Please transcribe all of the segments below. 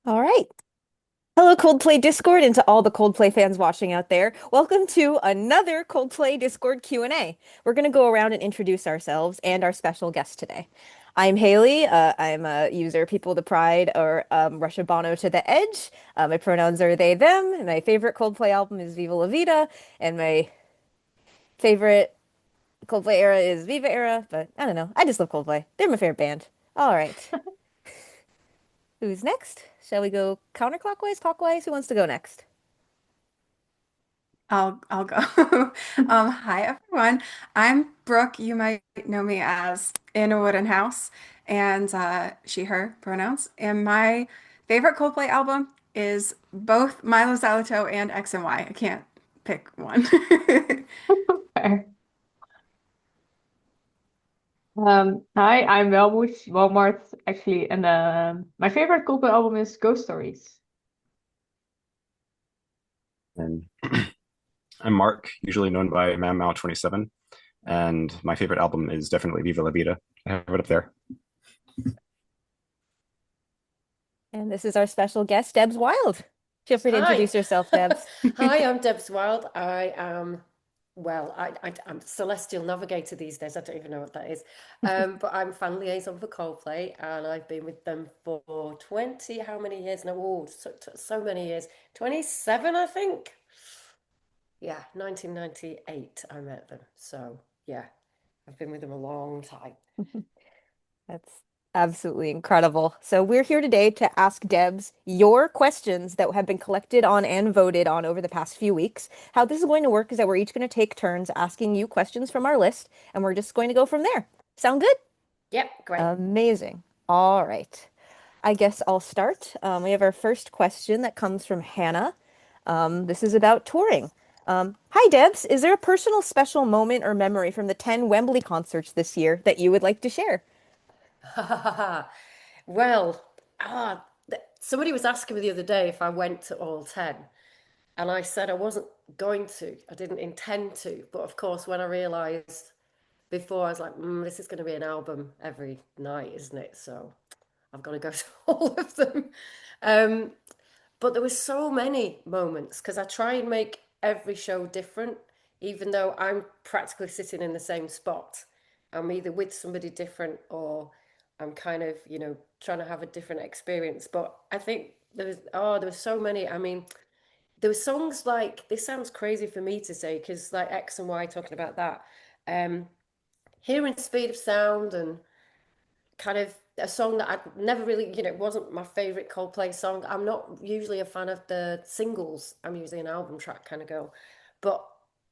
All right. Hello, Coldplay Discord, and to all the Coldplay fans watching out there. Welcome to another Coldplay Discord Q&A. We're going to go around and introduce ourselves and our special guest today. I'm Haley. I'm a user People to Pride or Russia Bono to the Edge. My pronouns are they, them. And my favorite Coldplay album is Viva La Vida. And my favorite Coldplay era is Viva era. But I don't know. I just love Coldplay. They're my favorite band. All right. Who's next? Shall we go counterclockwise, clockwise? Who wants to go next? I'll go. Hi everyone. I'm Brooke. You might know me as In a Wooden House and she, her pronouns. And my favorite Coldplay album is both Milo Xyloto and X and Y. I can't pick one. Fair. Hi, I'm Welmoes, Walmart actually, and my favorite Coldplay album is Ghost Stories. And I'm Mark, usually known by Mao27, and my favorite album is definitely Viva La Vida. I have it up there. And this is our special guest, Debs Wild. Feel free to Hi. introduce yourself, Debs. Hi, I'm Debs Wild. I am, I'm Celestial Navigator these days. I don't even know what that is. But I'm fan liaison for Coldplay, and I've been with them for 20, how many years now? Oh, so many years. 27, I think. Yeah, 1998, I met them. So, yeah, I've been with them a long time. That's absolutely incredible. So we're here today to ask Debs your questions that have been collected on and voted on over the past few weeks. How this is going to work is that we're each going to take turns asking you questions from our list, and we're just going to go from there. Sound good? Yep, great. Amazing. All right. I guess I'll start. We have our first question that comes from Hannah. This is about touring. Hi, Debs. Is there a personal special moment or memory from the 10 Wembley concerts this year that you would like to share? Well, somebody was asking me the other day if I went to all 10. And I said I wasn't going to. I didn't intend to. But of course, when I realized before, I was like, this is going to be an album every night, isn't it? So I've got to go to all of them. Um, but there were so many moments because I try and make every show different, even though I'm practically sitting in the same spot. I'm either with somebody different or I'm kind of, trying to have a different experience. But I think there was so many. I mean, there were songs like this sounds crazy for me to say because like X and Y talking about that. Um, Hearing Speed of Sound and kind of a song that I'd never really, it wasn't my favorite Coldplay song. I'm not usually a fan of the singles. I'm usually an album track kind of girl. But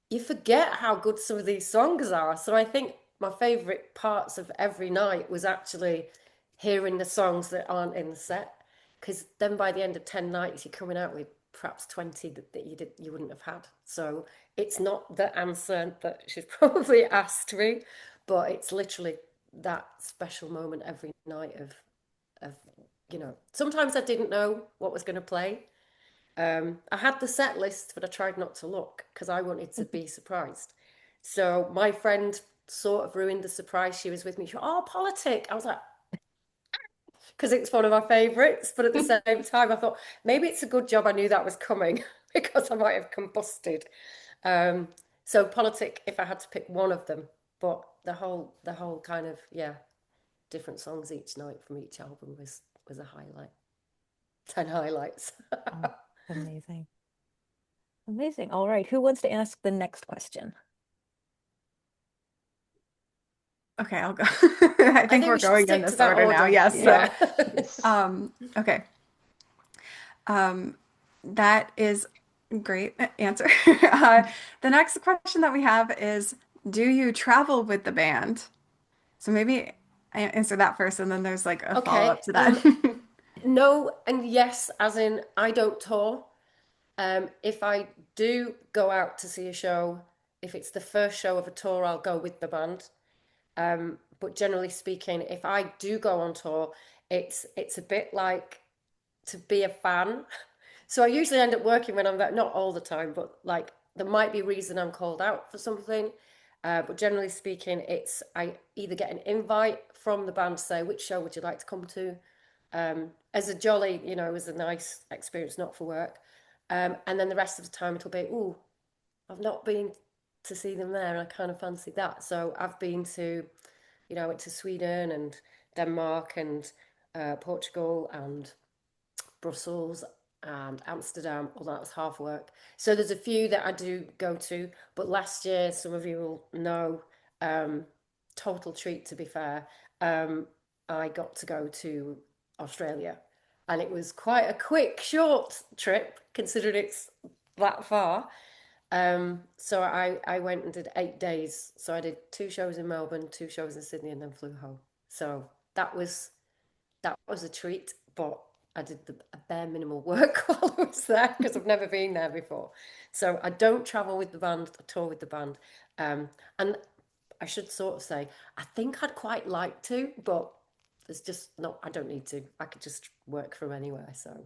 you forget how good some of these songs are. So I think my favorite parts of every night was actually hearing the songs that aren't in the set. Because then by the end of 10 nights, you're coming out with perhaps 20 that you wouldn't have had. So it's not the answer that she's probably asked me, but it's literally that special moment every night of sometimes I didn't know what was going to play. I had the set list, but I tried not to look because I wanted to be surprised. So my friend sort of ruined the surprise. She was with me. She went, "Oh, politic." I was like, because it's one of my favorites. But at the same time, I thought maybe it's a good job I knew that was coming because I might have combusted. Um, so politic, if I had to pick one of them, but the whole kind of different songs each night from each album was a highlight. 10 highlights. Oh, amazing. Amazing. All right. Who wants to ask the next question? Okay, I'll go. I I think think we're we should going in stick to this that order now. order. Yes. Yeah. Yes. Okay. Um, that is a great answer. The next question that we have is, do you travel with the band? So maybe I answer that first, and then there's like a Okay. follow-up to that. No and yes, as in I don't tour. If I do go out to see a show, if it's the first show of a tour, I'll go with the band. But generally speaking, if I do go on tour, it's a bit like to be a fan. So I usually end up working when I'm there, not all the time, but like there might be a reason I'm called out for something. But generally speaking, it's I either get an invite from the band to say which show would you like to come to, as a jolly, you know, it was a nice experience, not for work. And then the rest of the time it'll be, oh, I've not been to see them there, and I kind of fancy that. So I've been to, you know, I went to Sweden and Denmark and Portugal and Brussels and Amsterdam, although that was half work. So there's a few that I do go to, but last year, some of you will know, um, total treat to be fair. Um, I got to go to Australia, and it was quite a quick, short trip considering it's that far. So I went and did 8 days. So I did 2 shows in Melbourne, 2 shows in Sydney, and then flew home. So that was a treat, but I did a bare minimal work while I was there because I've never been there before. So I don't travel with the band, I tour with the band. And I should sort of say, I think I'd quite like to, but there's just not, I don't need to. I could just work from anywhere. So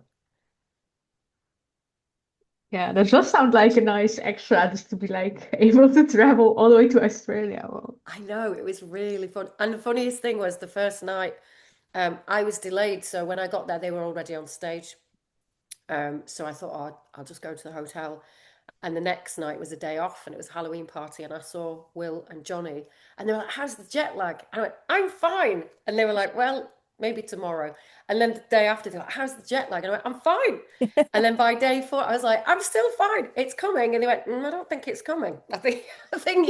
Yeah, that does sound like a nice extra just to be like able to travel all the way to Australia. Well, I know it was really fun. And the funniest thing was the first night, I was delayed. So when I got there, they were already on stage. So I thought, oh, I'll just go to the hotel. And the next night was a day off, and it was a Halloween party, and I saw Will and Johnny, and they were like, "How's the jet lag?" And I went, "I'm fine." And they were like, "Well, maybe tomorrow." And then the day after, they're like, "How's the jet lag?" And I went, "I'm fine." And then by day 4, I was like, "I'm still fine. It's coming." And they went, "I don't think it's coming. I think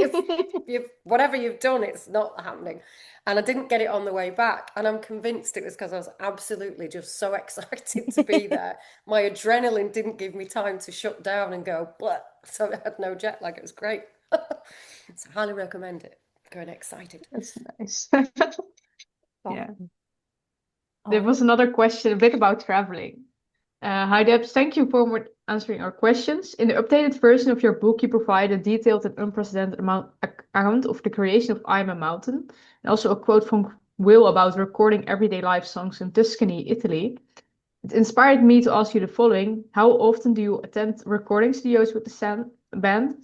you've whatever you've done, it's not happening." And I didn't get it on the way back, and I'm convinced it was because I was absolutely just so excited to be there. My adrenaline didn't give me time to shut down and go, blah. So I had no jet lag. It was great. So I highly recommend it. Going excited. that's nice. Oh, Yeah. all There right. was another question a bit about traveling. Hi Debs, thank you for answering our questions. In the updated version of your book, you provide a detailed and unprecedented account of the creation of I Am a Mountain, and also a quote from Will about recording everyday life songs in Tuscany, Italy. It inspired me to ask you the following. How often do you attend recording studios with the band?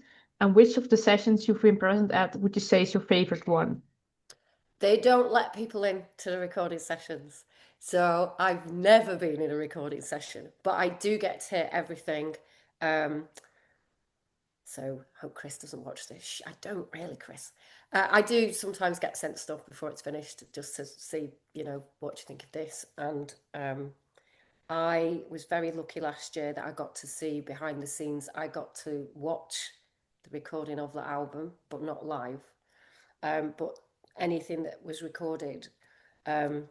And which of the sessions you've been present at would you say is your favorite one? They don't let people into the recording sessions. So I've never been in a recording session, but I do get to hear everything. Um, so hope Chris doesn't watch this. I don't really, Chris. I do sometimes get sent stuff before it's finished just to see, you know, what do you think of this? And I was very lucky last year that I got to see behind the scenes. I got to watch the recording of the album, but not live. But anything that was recorded, um,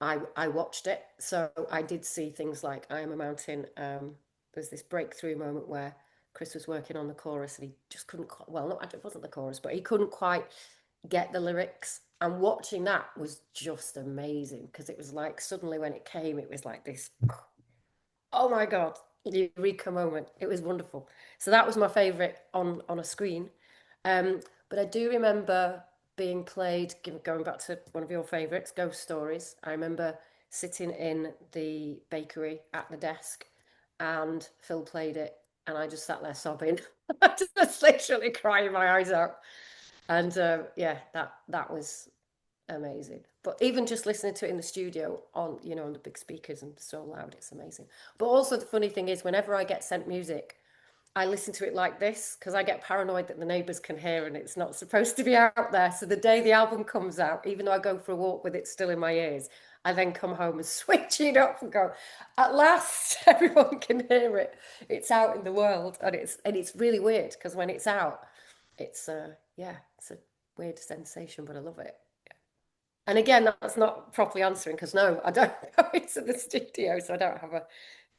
I watched it. So I did see things like I Am a Mountain. There's this breakthrough moment where Chris was working on the chorus and he just couldn't, well, not, it wasn't the chorus, but he couldn't quite get the lyrics. And watching that was just amazing because it was like suddenly when it came, it was like this, oh my God, eureka moment. It was wonderful. So that was my favorite on a screen. But I do remember being played, going back to one of your favorites, Ghost Stories. I remember sitting in the bakery at the desk and Phil played it and I just sat there sobbing. I just literally crying my eyes out. And yeah, that was amazing. But even just listening to it in the studio on, you know, on the big speakers and so loud, it's amazing. But also the funny thing is whenever I get sent music, I listen to it like this because I get paranoid that the neighbours can hear and it's not supposed to be out there. So the day the album comes out, even though I go for a walk with it still in my ears, I then come home and switch it up and go, at last everyone can hear it. It's out in the world, and it's really weird because when it's out, it's yeah, it's a weird sensation, but I love it. And again, that's not properly answering because no, I don't go into the studio, so I don't have a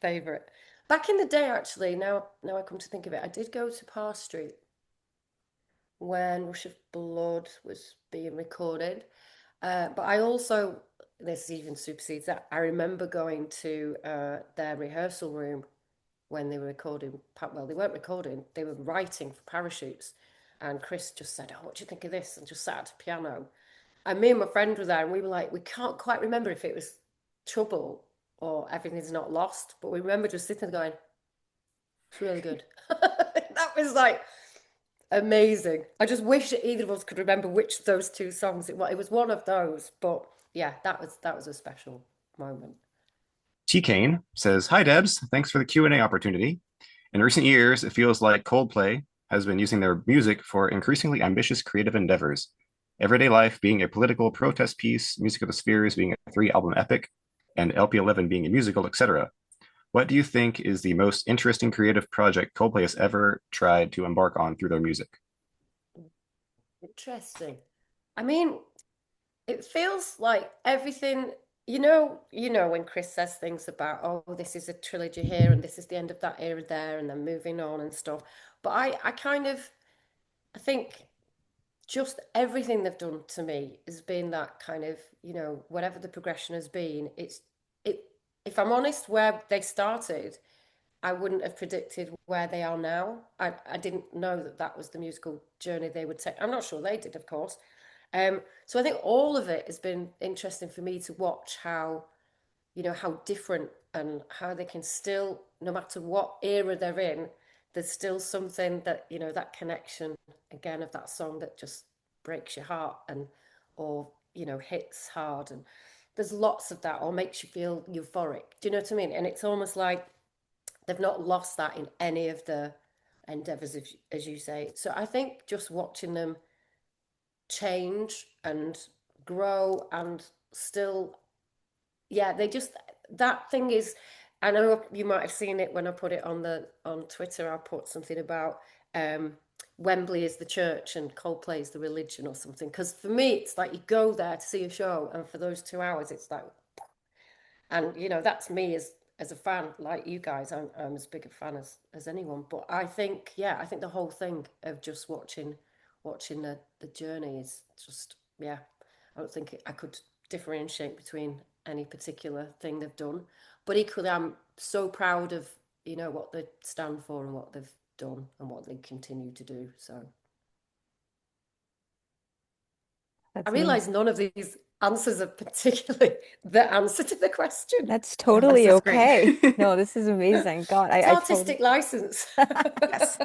favourite. Back in the day, actually, now I come to think of it, I did go to Parr Street when Rush of Blood was being recorded. But I also, this even supersedes that, I remember going to their rehearsal room when they were recording. Well, they weren't recording, they were writing for Parachutes. And Chris just said, "Oh, what do you think of this?" And just sat at a piano. And me and my friend were there, and we were like, we can't quite remember if it was Trouble or Everything's Not Lost, but we remember just sitting there going, it's really good. That was like amazing. I just wish that either of us could remember which of those two songs it was. It was one of those, but yeah, that was a special moment. T Kane says, "Hi Debs, thanks for the Q&A opportunity. In recent years, it feels like Coldplay has been using their music for increasingly ambitious creative endeavors. Everyday Life being a political protest piece, Music of the Spheres being a three-album epic, and LP11 being a musical, etc. What do you think is the most interesting creative project Coldplay has ever tried to embark on through their music?" Interesting. I mean, it feels like everything, when Chris says things about, oh, this is a trilogy here and this is the end of that era there and then moving on and stuff. But I think just everything they've done to me has been that kind of, whatever the progression has been, it, if I'm honest, where they started, I wouldn't have predicted where they are now. I didn't know that that was the musical journey they would take. I'm not sure they did, of course. So I think all of it has been interesting for me to watch how different and how they can still, no matter what era they're in, there's still something that, that connection again of that song that just breaks your heart or, hits hard. And there's lots of that or makes you feel euphoric. Do you know what I mean? And it's almost like they've not lost that in any of the endeavors, as you say. So I think just watching them change and grow and still, yeah, that thing is, I know you might have seen it when I put it on Twitter. I put something about Wembley is the church and Coldplay is the religion or something, because for me it's like you go there to see a show and for those 2 hours it's like, and that's me as a fan like you guys. I'm as big a fan as anyone, but I think, yeah, I think the whole thing of just watching the journey is just, yeah, I don't think I could differentiate between any particular thing they've done, but equally I'm so proud of what they stand for and what they've done and what they continue to do. So I That's realize none of these answers are particularly the answer to the question. That's No, this totally is great. okay. No, this is amazing. God, It's I totally artistic license. Yes.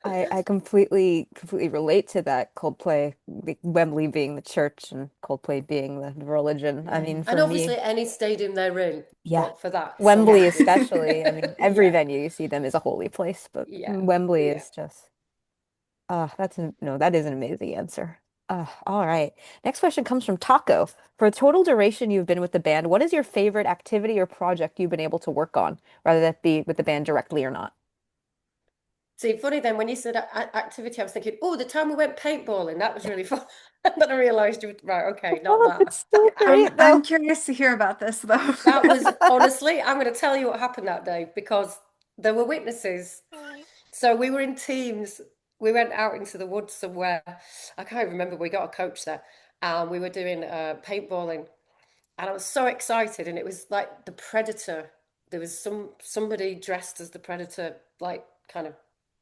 I completely relate to that. Coldplay, Wembley being the church and Coldplay being the religion. I Yeah. mean, And for me, obviously any stadium they're in, yeah. but for that song Wembley it is. especially. I mean, every Yeah. venue you see them is a holy place, but Yeah. Wembley Yeah. is just no, that is an amazing answer. All right. Next question comes from Taco. For a total duration you've been with the band, what is your favorite activity or project you've been able to work on, whether that be with the band directly or not? See, funny then, when you said activity, I was thinking, oh, the time we went paintballing, that was really fun. And then I realized, right, okay, not Oh, that. that's still I'm great I'm though. curious to hear about this though. That was honestly, I'm going to tell you what happened that day because there were witnesses. So we were in teams. We went out into the woods somewhere. I can't remember. We got a coach there, and we were doing paintballing. And I was so excited, and it was like the Predator. There was somebody dressed as the Predator, like kind of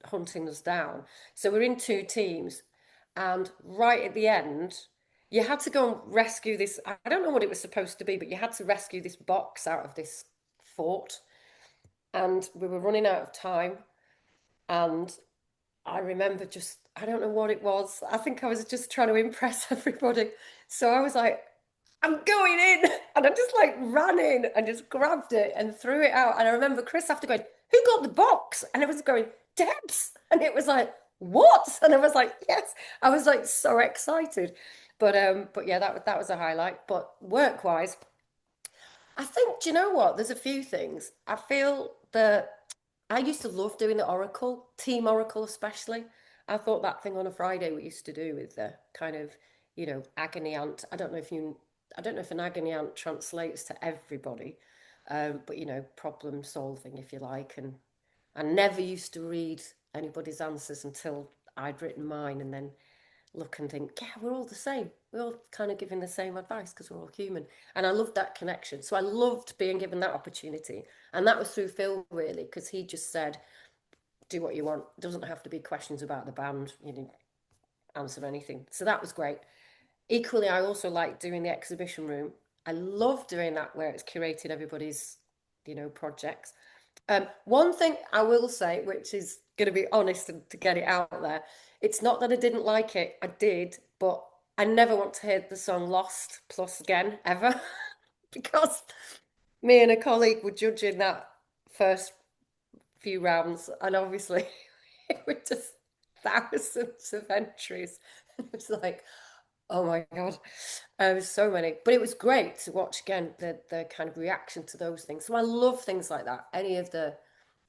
hunting us down. So we're in two teams, and right at the end, you had to go and rescue this. I don't know what it was supposed to be, but you had to rescue this box out of this fort, and we were running out of time. And I remember just, I don't know what it was. I think I was just trying to impress everybody. So I was like, I'm going in. And I just like ran in and just grabbed it and threw it out. And I remember Chris after going, who got the box? And it was going, Debs. And it was like, what? And I was like, yes. I was like so excited. But yeah, that was a highlight. But work wise, I think, do you know what? There's a few things. I feel that I used to love doing the Oracle, Team Oracle especially. I thought that thing on a Friday we used to do with the kind of, agony aunt. I don't know if an agony aunt translates to everybody, but problem solving if you like. And I never used to read anybody's answers until I'd written mine, and then look and think, yeah, we're all the same. We're all kind of giving the same advice because we're all human. And I loved that connection. So I loved being given that opportunity. And that was through Phil, really, because he just said, do what you want. It doesn't have to be questions about the band, answer anything. So that was great. Equally, I also like doing the exhibition room. I love doing that where it's curated everybody's, projects. One thing I will say, which is going to be honest and to get it out there, it's not that I didn't like it. I did, but I never want to hear the song Lost plus again, ever. because me and a colleague were judging that first few rounds, and obviously it were just thousands of entries. It was like, oh my God, was so many. But it was great to watch again the kind of reaction to those things. So I love things like that. Any of the,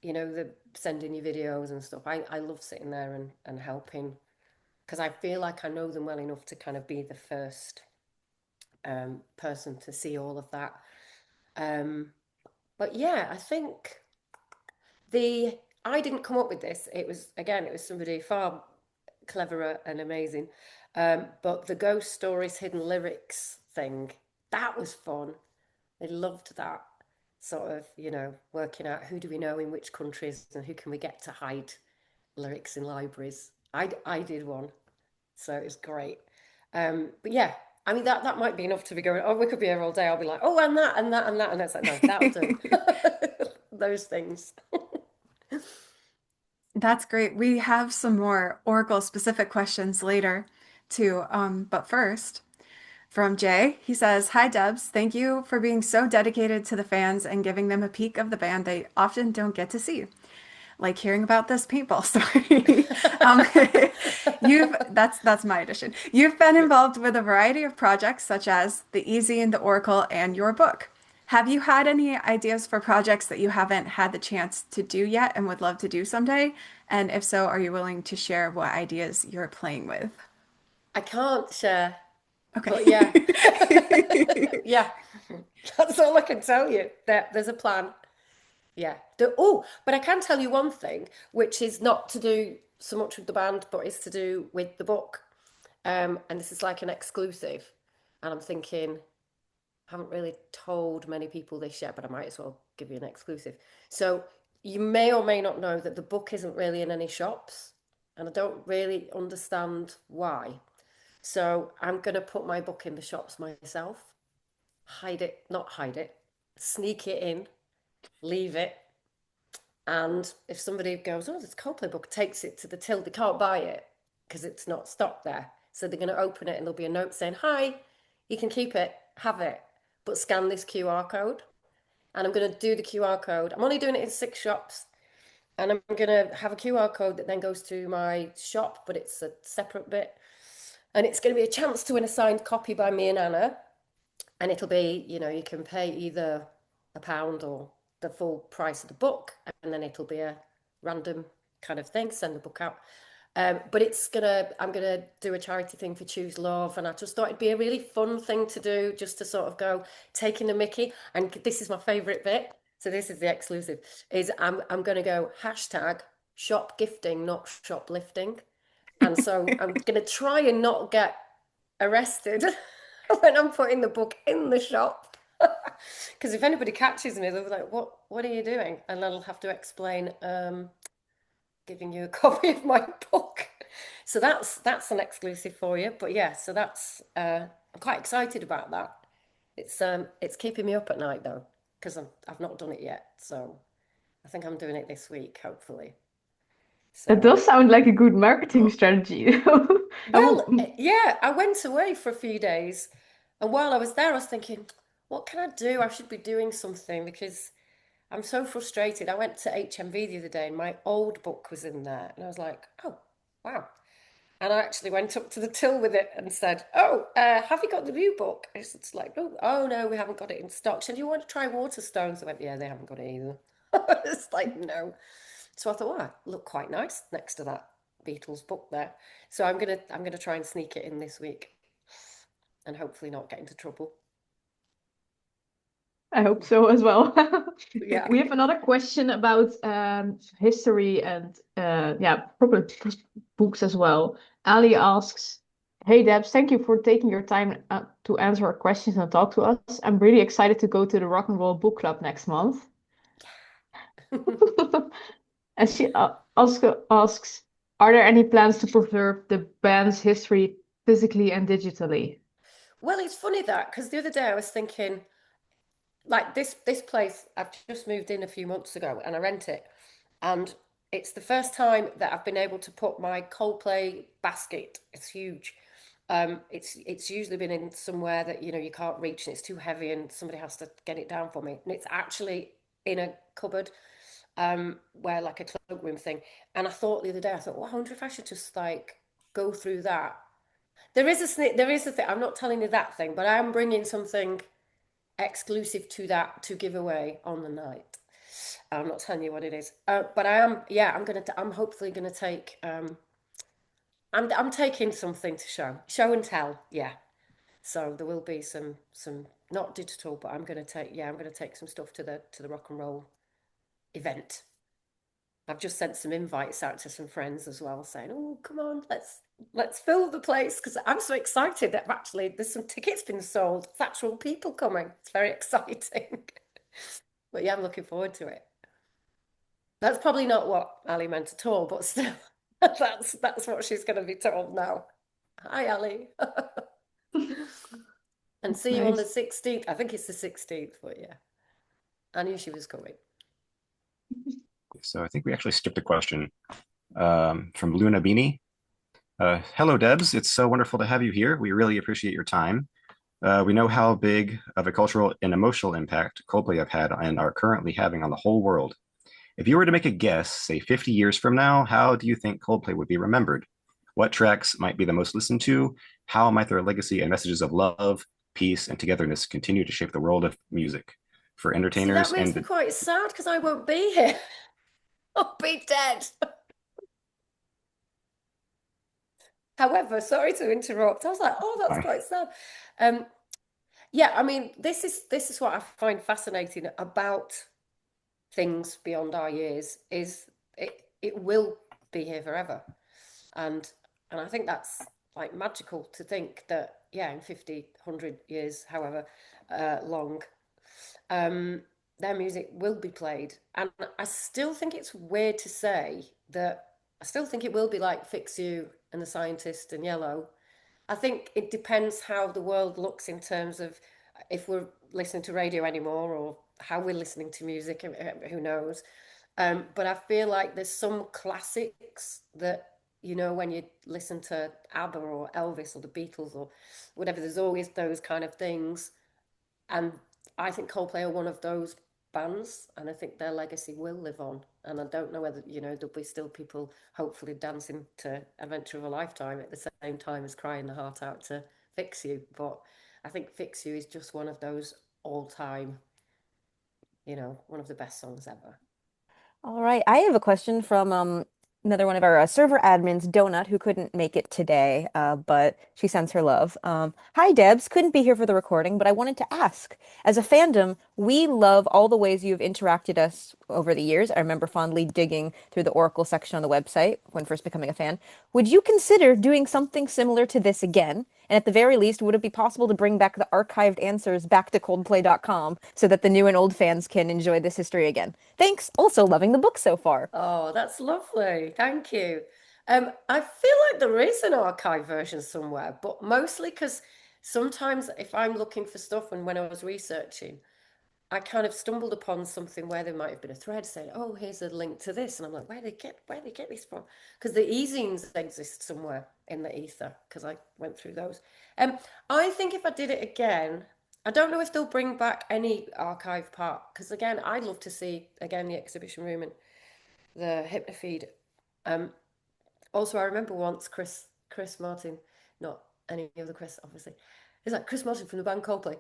the sending you videos and stuff. I love sitting there and helping because I feel like I know them well enough to kind of be the first person to see all of that. But yeah, I think I didn't come up with this. It was somebody far cleverer and amazing. But the ghost stories, hidden lyrics thing, that was fun. I loved that sort of, working out who do we know in which countries and who can we get to hide lyrics in libraries. I did one, so it was great. But yeah, I mean that might be enough to be going. Oh, we could be here all day. I'll be like, oh, and that and that and that, and it's like, no, that'll do. Those things. That's great. We have some more Oracle specific questions later too. But first, from Jay, he says, "Hi Debs, thank you for being so dedicated to the fans and giving them a peek of the band they often don't get to see. Like hearing about this paintball story." um, that's my addition. You've been involved with a variety of projects such as the Easy and the Oracle and your book. Have you had any ideas for projects that you haven't had the chance to do yet and would love to do someday? And if so, are you willing to share what ideas you're playing with? I can't share, but yeah, Okay. yeah, that's all I can tell you. There's a plan. Yeah. But I can tell you one thing, which is not to do so much with the band, but is to do with the book. And this is like an exclusive. And I'm thinking, I haven't really told many people this yet, but I might as well give you an exclusive. So you may or may not know that the book isn't really in any shops, and I don't really understand why. So I'm going to put my book in the shops myself, not hide it, sneak it in, leave it. And if somebody goes, oh, this Coldplay book, takes it to the till, they can't buy it because it's not stocked there. So they're going to open it and there'll be a note saying, hi, you can keep it, have it, but scan this QR code. And I'm going to do the QR code. I'm only doing it in 6 shops. And I'm going to have a QR code that then goes to my shop, but it's a separate bit. And it's going to be a chance to win a signed copy by me and Anna. And it'll be, you can pay either £1 or the full price of the book, and then it'll be a random kind of thing, send the book out. But I'm gonna do a charity thing for Choose Love, and I just thought it'd be a really fun thing to do, just to sort of go taking the mickey. And this is my favourite bit. So this is the exclusive. Is I'm gonna go hashtag shop gifting, not shoplifting. And so I'm gonna try and not get arrested when I'm putting the book in the shop. Because if anybody catches me, they'll be like, what are you doing? And I'll have to explain, giving you a copy of my book. So that's an exclusive for you. But yeah, so that's I'm quite excited about that. It's keeping me up at night though, because I've not done it yet. So I think I'm doing it this week, hopefully. That So does sound like a good marketing strategy. I will, yeah, I went away for a few days, and while I was there, I was thinking, what can I do? I should be doing something because I'm so frustrated. I went to HMV the other day and my old book was in there, and I was like, oh, wow. And I actually went up to the till with it and said, oh, have you got the new book? It's like, oh, no, we haven't got it in stock. So do you want to try Waterstones? I went, yeah, they haven't got it either. It's like, no. So I thought, wow, look quite nice next to that Beatles book there. So I'm gonna try and sneak it in this week and hopefully not get into trouble. I hope so as well. Yeah. We have another question about history and yeah, probably books as well. Ali asks, "Hey Debs, thank you for taking your time to answer our questions and talk to us. I'm really excited to go to the Rock and Roll Book Club next month." And she also asks, "Are there any plans to preserve the band's history physically and digitally?" Well, it's funny that because the other day I was thinking, like this place I've just moved in a few months ago and I rent it, and it's the first time that I've been able to put my Coldplay basket. It's huge. It's usually been in somewhere that you can't reach and it's too heavy and somebody has to get it down for me. And it's actually in a cupboard, where like a cloakroom thing. And I thought the other day, I thought, well, I wonder if I should just like go through that. There is a thing. I'm not telling you that thing, but I am bringing something exclusive to that to give away on the night. I'm not telling you what it is, but I am. Yeah, I'm hopefully gonna take. I'm taking something to show and tell. Yeah. So there will be some not digital, but I'm gonna take some stuff to the rock and roll event. I've just sent some invites out to some friends as well, saying, "Oh, come on, let's fill the place," because I'm so excited that actually there's some tickets been sold. It's actual people coming. It's very exciting. But yeah, I'm looking forward to it. That's probably not what Ali meant at all, but still, that's what she's going to be told now. Hi, Ali. And see you on the Nice. 16th. I think it's the 16th, but yeah, I knew she was coming. So I think we actually skipped a question from Luna Beanie. Hello, Debs. It's so wonderful to have you here. We really appreciate your time. We know how big of a cultural and emotional impact Coldplay have had and are currently having on the whole world. If you were to make a guess, say 50 years from now, how do you think Coldplay would be remembered? What tracks might be the most listened to? How might their legacy and messages of love, peace, and togetherness continue to shape the world of music for See, that entertainers makes me and quite sad because I won't be here. I'll be dead. However, sorry to interrupt. I was like, oh, that's quite sad. Um, yeah, I mean, this is what I find fascinating about things beyond our years is it will be here forever. And I think that's like magical to think that, yeah, in 50, 100 years, however long, um, their music will be played. And I still think it's weird to say that I still think it will be like Fix You and The Scientist and Yellow. I think it depends how the world looks in terms of if we're listening to radio anymore or how we're listening to music, who knows. But I feel like there's some classics that, when you listen to ABBA or Elvis or the Beatles or whatever, there's always those kind of things. And I think Coldplay are one of those bands, and I think their legacy will live on. And I don't know whether, there'll be still people hopefully dancing to Adventure of a Lifetime at the same time as crying the heart out to Fix You. But I think Fix You is just one of those all time, one of the best songs ever. All right. I have a question from another one of our server admins, Donut, who couldn't make it today, but she sends her love. Hi, Debs. Couldn't be here for the recording, but I wanted to ask. As a fandom, we love all the ways you've interacted us over the years. I remember fondly digging through the Oracle section on the website when first becoming a fan. Would you consider doing something similar to this again? And at the very least, would it be possible to bring back the archived answers back to coldplay.com so that the new and old fans can enjoy this history again? Thanks. Also loving the book so far. Oh, that's lovely. Thank you. I feel like there is an archive version somewhere, but mostly because sometimes if I'm looking for stuff and when I was researching, I kind of stumbled upon something where there might have been a thread saying, "Oh, here's a link to this," and I'm like, "Where they get this from?" Because the e-zines exist somewhere in the ether. Because I went through those. Um, I think if I did it again, I don't know if they'll bring back any archive part. Because again, I'd love to see again the exhibition room and the hypnofeed. Um, Also, I remember once Chris Martin, not any other Chris, obviously. It's like Chris Martin from the band Coldplay.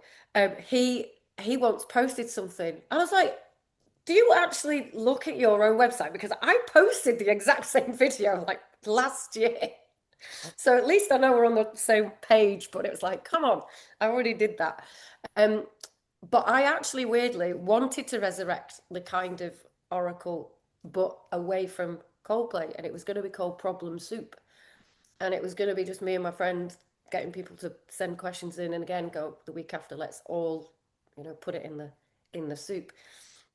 He once posted something, and I was like, "Do you actually look at your own website?" Because I posted the exact same video like last year, so at least I know we're on the same page. But it was like, come on, I already did that. Um, but I actually weirdly wanted to resurrect the kind of Oracle, but away from Coldplay, and it was going to be called Problem Soup, and it was going to be just me and my friend getting people to send questions in, and again go the week after, let's all, put it in the soup,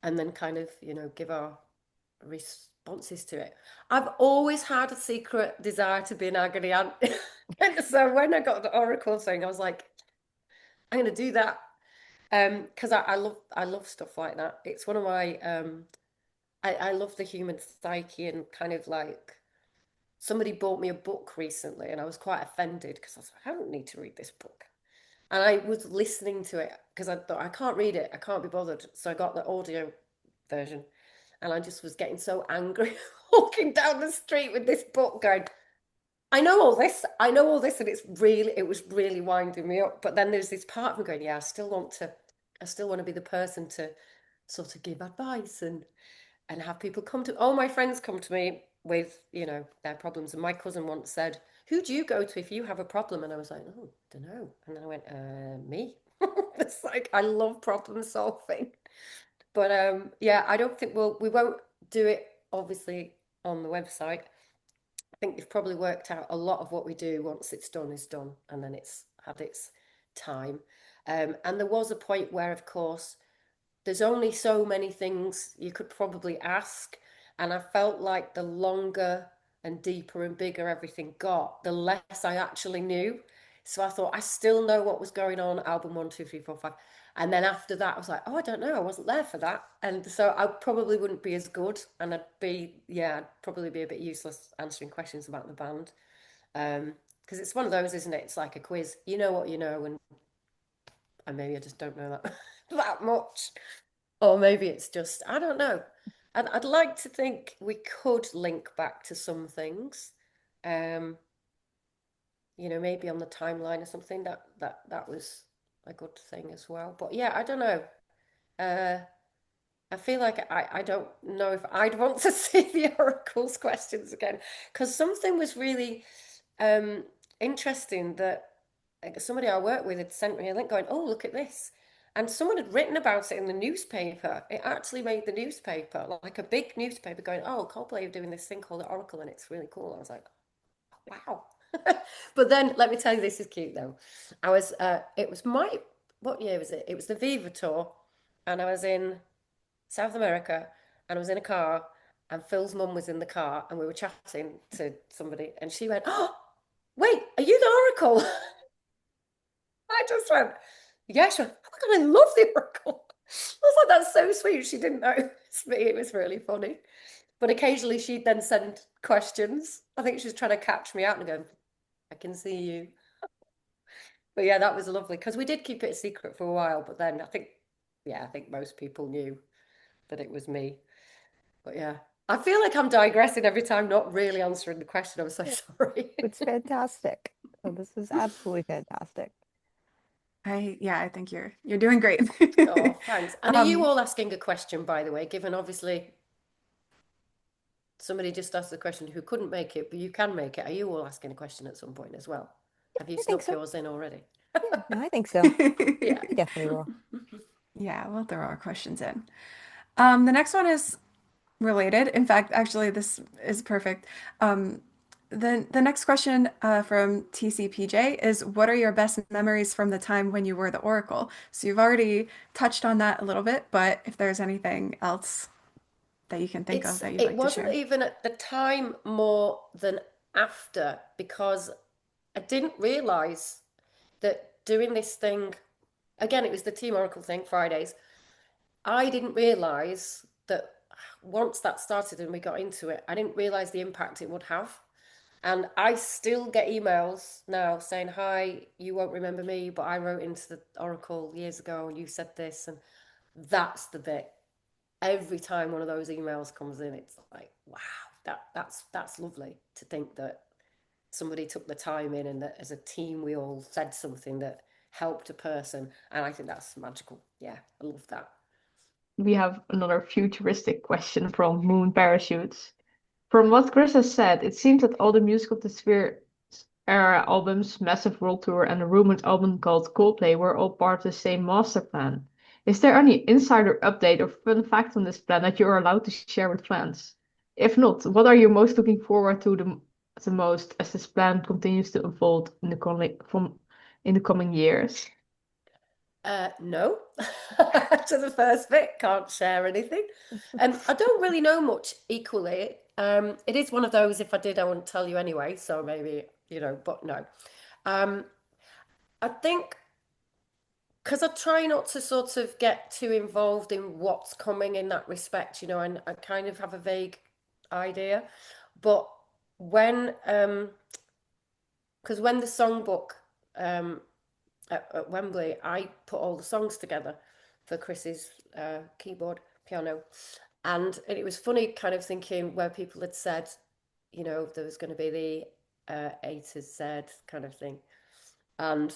and then kind of give our responses to it. I've always had a secret desire to be an agony aunt, and so when I got the Oracle thing, I was like, I'm going to do that. Because I love stuff like that. It's one of my I love the human psyche and kind of like somebody bought me a book recently and I was quite offended because I was like, I don't need to read this book. And I was listening to it because I thought, I can't read it, I can't be bothered. So I got the audio version and I just was getting so angry walking down the street with this book going, I know all this, I know all this, and it was really winding me up. But then there's this part of me going, yeah, I still want to be the person to sort of give advice and have people come to, all my friends come to me with, their problems. And my cousin once said, who do you go to if you have a problem? And I was like, oh, don't know. And then I went, me. It's like, I love problem solving. But yeah, I don't think we won't do it obviously on the website. I think they've probably worked out a lot of what we do once it's done is done, and then it's had its time. And there was a point where, of course, there's only so many things you could probably ask. And I felt like the longer and deeper and bigger everything got, the less I actually knew. So I thought I still know what was going on, album 1, 2, 3, 4, 5. And then after that, I was like, oh, I don't know. I wasn't there for that. And so I probably wouldn't be as good. And I'd probably be a bit useless answering questions about the band. Because it's one of those, isn't it? It's like a quiz. You know what you know, and maybe I just don't know that that much. Or maybe it's just, I don't know. I'd like to think we could link back to some things. Maybe on the timeline or something that was a good thing as well. But yeah, I don't know. I feel like I don't know if I'd want to see the oracle's questions again, because something was really interesting that somebody I work with had sent me a link going, oh, look at this. And someone had written about it in the newspaper. It actually made the newspaper, like a big newspaper, going, oh, Coldplay are doing this thing called the Oracle, and it's really cool. I was like, wow. But then let me tell you, this is cute though. What year was it? It was the Viva tour, and I was in South America, and I was in a car, and Phil's mum was in the car, and we were chatting to somebody, and she went, oh, wait, are you the Oracle? I just went, yeah. She went, oh my God, I love the Oracle. I was like, that's so sweet. She didn't know it's me. It was really funny. But occasionally she'd then send questions. I think she was trying to catch me out and go, I can see you. But yeah, that was lovely because we did keep it a secret for a while. But then I think most people knew that it was me. But yeah, I feel like I'm digressing every time, not really answering the question. I'm so sorry. It's fantastic. So this is absolutely fantastic. I think you're doing great. Oh, thanks. And are you all asking a question, by the way, given obviously somebody just asked the question who couldn't make it, but you can make it. Are you all asking a question at some point as well? Have you I think snuck so. yours in already? Yeah, no, I think so. Yeah. We definitely will. Yeah, we'll throw our questions in. The next one is related. In fact, actually, this is perfect. The next question from TCPJ is, what are your best memories from the time when you were the Oracle? So you've already touched on that a little bit, but if there's anything else that you can think of that you'd It like to wasn't share. even at the time more than after, because I didn't realize that doing this thing, again, it was the Team Oracle thing, Fridays. I didn't realize that once that started and we got into it, I didn't realize the impact it would have. And I still get emails now saying, hi, you won't remember me, but I wrote into the Oracle years ago and you said this. And that's the bit. Every time one of those emails comes in, it's like, wow, that's lovely to think that somebody took the time in and that as a team we all said something that helped a person. And I think that's magical. Yeah, I love that. We have another futuristic question from Moon Parachutes. From what Chris has said, it seems that all the Music of the Sphere era albums, Massive World Tour, and a rumored album called Coldplay were all part of the same master plan. Is there any insider update or fun fact on this plan that you are allowed to share with fans? If not, what are you most looking forward to the most as this plan continues to unfold in the coming years? No, to the first bit, can't share anything. I don't really know much equally. It is one of those, if I did, I wouldn't tell you anyway. So maybe, but no. I think because I try not to sort of get too involved in what's coming in that respect, and I kind of have a vague idea. But when because when the songbook um at Wembley, I put all the songs together for Chris's keyboard, piano, and it was funny kind of thinking where people had said, there was going to be the A to Z kind of thing. And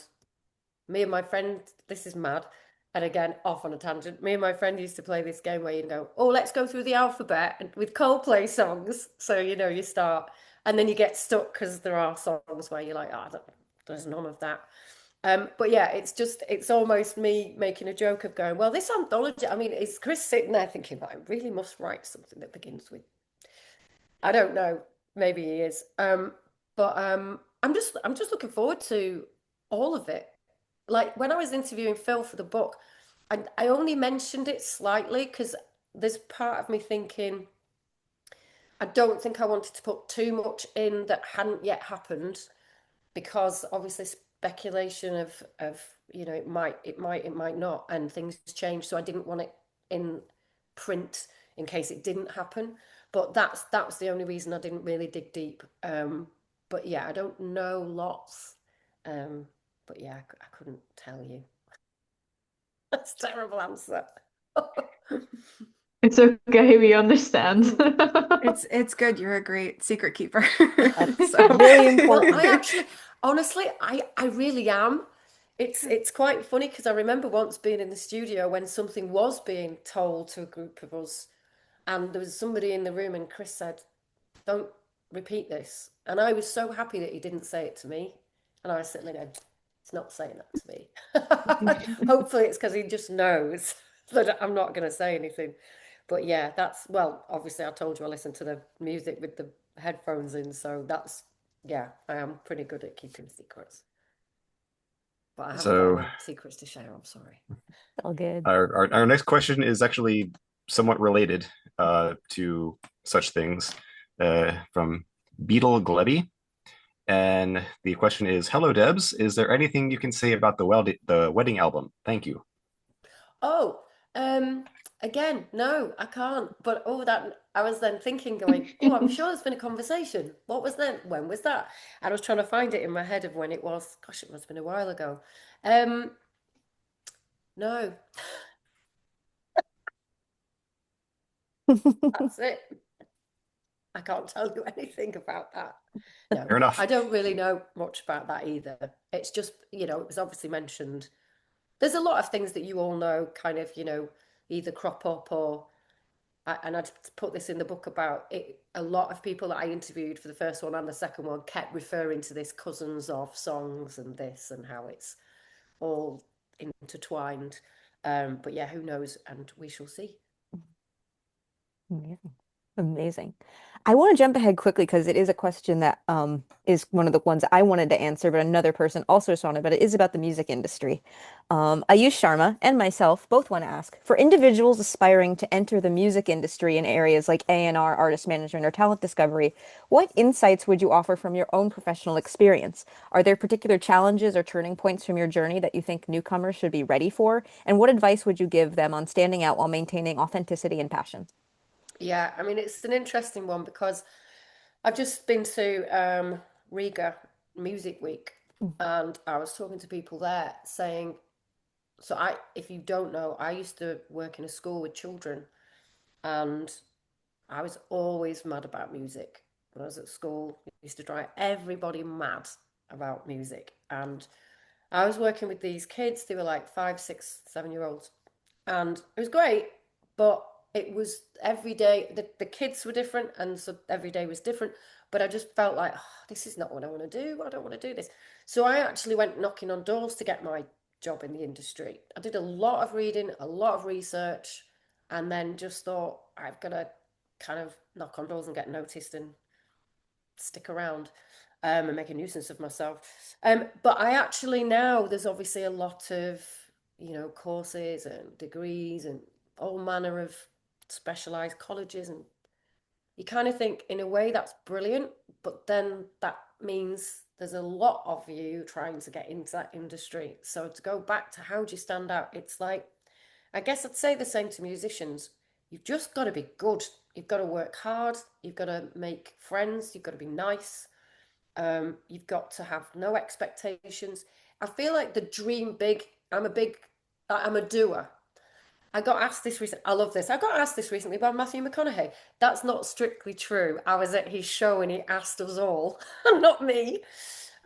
me and my friend, this is mad, and again, off on a tangent. Me and my friend used to play this game where you go, oh, let's go through the alphabet with Coldplay songs. So, you start, and then you get stuck because there are songs where you're like, oh, there's none of that. But yeah, it's almost me making a joke of going, well, this anthology, I mean, is Chris sitting there thinking, but I really must write something that begins with, I don't know, maybe he is. But I'm just looking forward to all of it. Like when I was interviewing Phil for the book, I only mentioned it slightly because there's part of me thinking I don't think I wanted to put too much in that hadn't yet happened because obviously speculation of it might not, and things change, so I didn't want it in print in case it didn't happen. But that was the only reason I didn't really dig deep. But yeah, I don't know lots. um but yeah, I couldn't tell you. That's a terrible answer. It's okay, we understand. It's good. You're a great secret keeper. That's So really Well, important. I actually, honestly, I really am. It's quite funny because I remember once being in the studio when something was being told to a group of us, and there was somebody in the room, and Chris said, "Don't repeat this." And I was so happy that he didn't say it to me, and I was sitting there going, "He's not saying that to me." Hopefully, it's because he just knows that I'm not going to say anything. But yeah, well, obviously, I told you I listen to the music with the headphones in, so yeah, I am pretty good at keeping secrets. But I haven't got So any secrets to share, I'm sorry. All good. our next question is actually somewhat related to such things from Beetle Glebby. And the question is, hello, Debs. Is there anything you can say about the wedding album? Thank you. Oh, um, again, no, I can't. But that I was then thinking, going, oh, I'm sure there's been a conversation. What was that? When was that? And I was trying to find it in my head of when it was. Gosh, it must have been a while ago. Um, no, that's it. I can't tell you anything about that. No, Fair enough. I don't really know much about that either. It's just, it was obviously mentioned. There's a lot of things that you all know, kind of, either crop up or, and I'd put this in the book about it. A lot of people that I interviewed for the first one and the second one kept referring to this cousins of songs and this and how it's all intertwined. But yeah, who knows? And we shall see. Yeah. Amazing. I want to jump ahead quickly because it is a question that is one of the ones I wanted to answer, but another person also responded, but it is about the music industry. Ayush Sharma and myself both want to ask, for individuals aspiring to enter the music industry in areas like A&R, artist management, or talent discovery, what insights would you offer from your own professional experience? Are there particular challenges or turning points from your journey that you think newcomers should be ready for? And what advice would you give them on standing out while maintaining authenticity and passion? Yeah, I mean, it's an interesting one because I've just been to Riga Music Week, and I was talking to people there saying, so if you don't know, I used to work in a school with children, and I was always mad about music. When I was at school, I used to drive everybody mad about music. And I was working with these kids, they were like 5, 6, 7 year olds. And it was great, but it was every day, the kids were different, and so every day was different. But I just felt like, oh, this is not what I want to do. I don't want to do this. So I actually went knocking on doors to get my job in the industry. I did a lot of reading, a lot of research, and then just thought, I've got to kind of knock on doors and get noticed and stick around, and make a nuisance of myself. But I actually now, there's obviously a lot of, courses and degrees and all manner of specialized colleges. And you kind of think, in a way, that's brilliant. But then that means there's a lot of you trying to get into that industry. So to go back to how do you stand out, it's like, I guess I'd say the same to musicians. you've just got to be good. You've got to work hard. You've got to make friends. You've got to be nice. You've got to have no expectations. I feel like the dream big. I'm a doer. I got asked this recently. I love this. I got asked this recently by Matthew McConaughey. That's not strictly true. I was at his show and he asked us all, not me,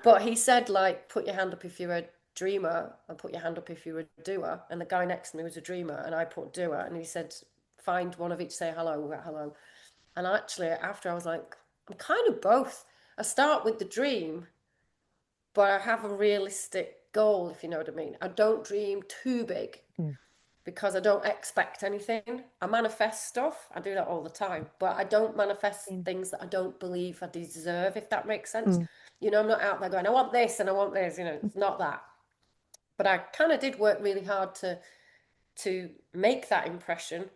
but he said, like, put your hand up if you're a dreamer and put your hand up if you're a doer. And the guy next to me was a dreamer and I put doer. And he said, find one of each, say hello. We went hello. And actually, after I was like, I'm kind of both. I start with the dream, but I have a realistic goal, if you know what I mean. I don't dream too big Mm. because I don't expect anything. I manifest stuff. I do that all the time, but I don't manifest Mm. things that I don't believe I deserve, if that makes sense. Mm. You know, I'm not out there going, I want this and I want this, you know, it's not that. But I kind of did work really hard to make that impression.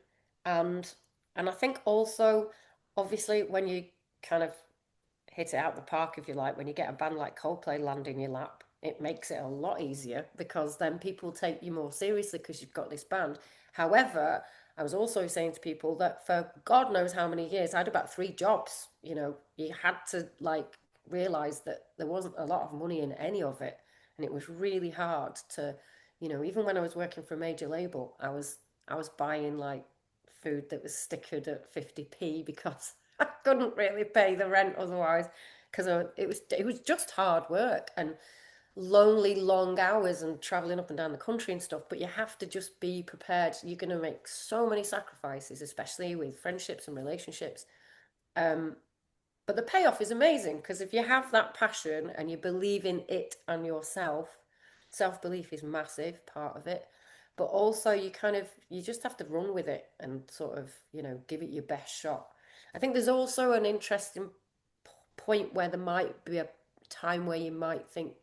And I think also, obviously, when you kind of hit it out the park, if you like, when you get a band like Coldplay land in your lap, it makes it a lot easier because then people take you more seriously because you've got this band. However, I was also saying to people that for God knows how many years, I had about 3 jobs. You know, you had to like realize that there wasn't a lot of money in any of it. And it was really hard to, you know, even when I was working for a major label, I was buying like food that was stickered at 50p because I couldn't really pay the rent otherwise because it was just hard work and lonely long hours and traveling up and down the country and stuff, but you have to just be prepared. You're going to make so many sacrifices, especially with friendships and relationships. But the payoff is amazing because if you have that passion and you believe in it and yourself, self-belief is massive part of it. But also you just have to run with it and sort of, you know, give it your best shot. I think there's also an interesting point where there might be a time where you might think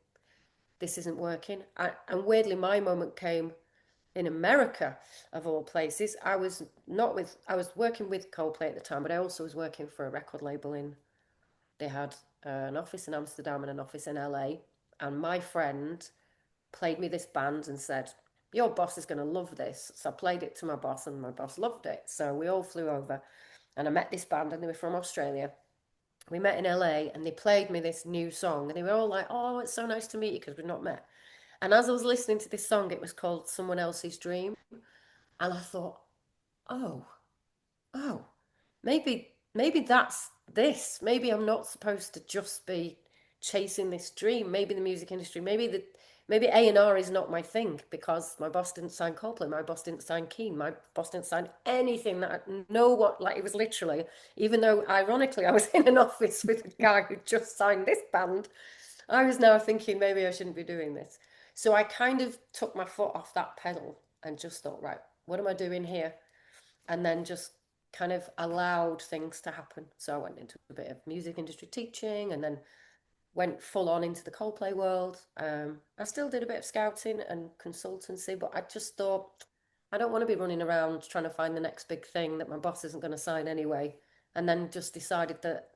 this isn't working. And weirdly, my moment came in America, of all places. I was working with Coldplay at the time, but I also was working for a record label they had an office in Amsterdam and an office in LA. And my friend played me this band and said, your boss is going to love this. So I played it to my boss and my boss loved it. So we all flew over and I met this band and they were from Australia. We met in LA and they played me this new song and they were all like, oh, it's so nice to meet you because we've not met. And as I was listening to this song, it was called Someone Else's Dream. And I thought, oh, oh, maybe that's this. Maybe I'm not supposed to just be chasing this dream. Maybe the music industry, maybe A&R is not my thing because my boss didn't sign Coldplay, my boss didn't sign Keen, my boss didn't sign anything that I know what, like, it was literally, even though ironically I was in an office with a guy who just signed this band, I was now thinking maybe I shouldn't be doing this. So I kind of took my foot off that pedal and just thought, right, what am I doing here? And then just kind of allowed things to happen. So I went into a bit of music industry teaching and then went full on into the Coldplay world. I still did a bit of scouting and consultancy, but I just thought I don't want to be running around trying to find the next big thing that my boss isn't going to sign anyway. And then just decided that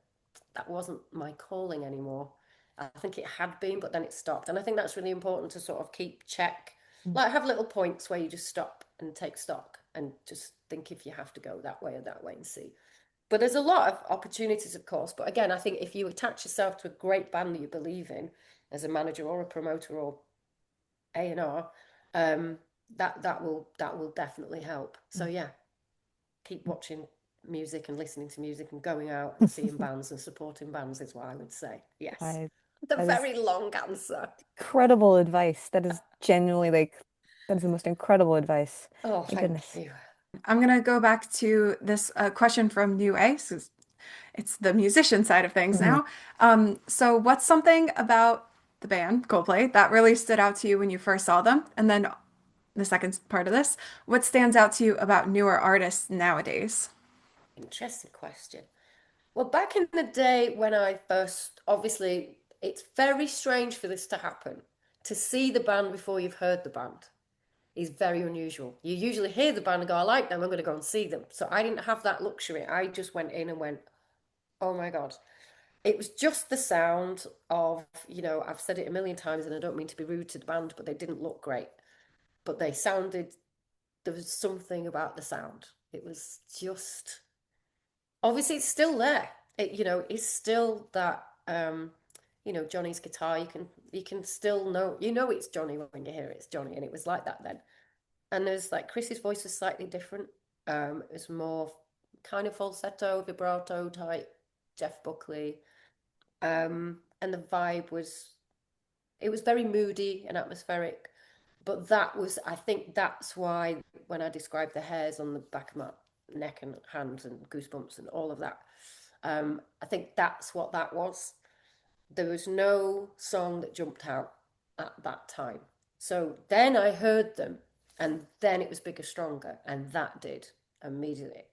that wasn't my calling anymore. I think it had been, but then it stopped. And I think that's really important to sort of keep check, Mm. like have little points where you just stop and take stock and just think if you have to go that way or that way and see. But there's a lot of opportunities, of course. But again, I think if you attach yourself to a great band that you believe in as a manager or a promoter or A&R, that will definitely help. So Mm. yeah, keep watching music and listening to music and going out and seeing bands and supporting bands is what I would say. Yes. I, The that is very long answer. incredible advice. That is genuinely like, that is the most incredible advice. Oh, My thank goodness. you. I'm gonna go back to this question from New Ace. It's the musician side of things Mhm. now. So what's something about the band Coldplay that really stood out to you when you first saw them? And then the second part of this, what stands out to you about newer artists nowadays? Interesting question. Well, back in the day when I first, obviously, it's very strange for this to happen. To see the band before you've heard the band is very unusual. You usually hear the band and go, I like them, I'm going to go and see them. So I didn't have that luxury. I just went in and went, oh my God. It was just the sound of, you know, I've said it a million times and I don't mean to be rude to the band, but they didn't look great. But they sounded there was something about the sound. It was just, obviously it's still there. It's still that Johnny's guitar. You can still know, it's Johnny when you hear it, it's Johnny, and it was like that then. And there's like Chris's voice was slightly different. It was more kind of falsetto, vibrato type, Jeff Buckley. And the vibe was, it was very moody and atmospheric. But I think that's why when I described the hairs on the back of my neck and hands and goosebumps and all of that, I think that's what that was. There was no song that jumped out at that time. So then I heard them, and then it was bigger, stronger, and that did immediately.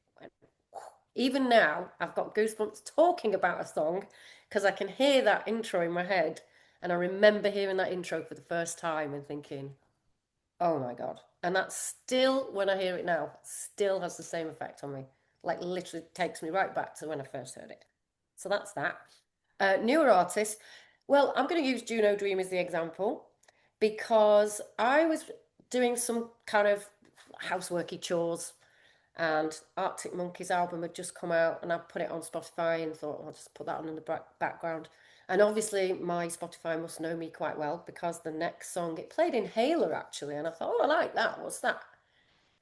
Even now, I've got goosebumps talking about a song because I can hear that intro in my head, and I remember hearing that intro for the first time and thinking, oh my God. And that still, when I hear it now, still has the same effect on me. Like literally takes me right back to when I first heard it. So that's that. Newer artists. Well, I'm going to use Juno Dream as the example because I was doing some kind of houseworky chores and Arctic Monkeys album had just come out and I put it on Spotify and thought I'll just put that on in the background. And obviously my Spotify must know me quite well because the next song, it played Inhaler actually, and I thought, oh, I like that. What's that?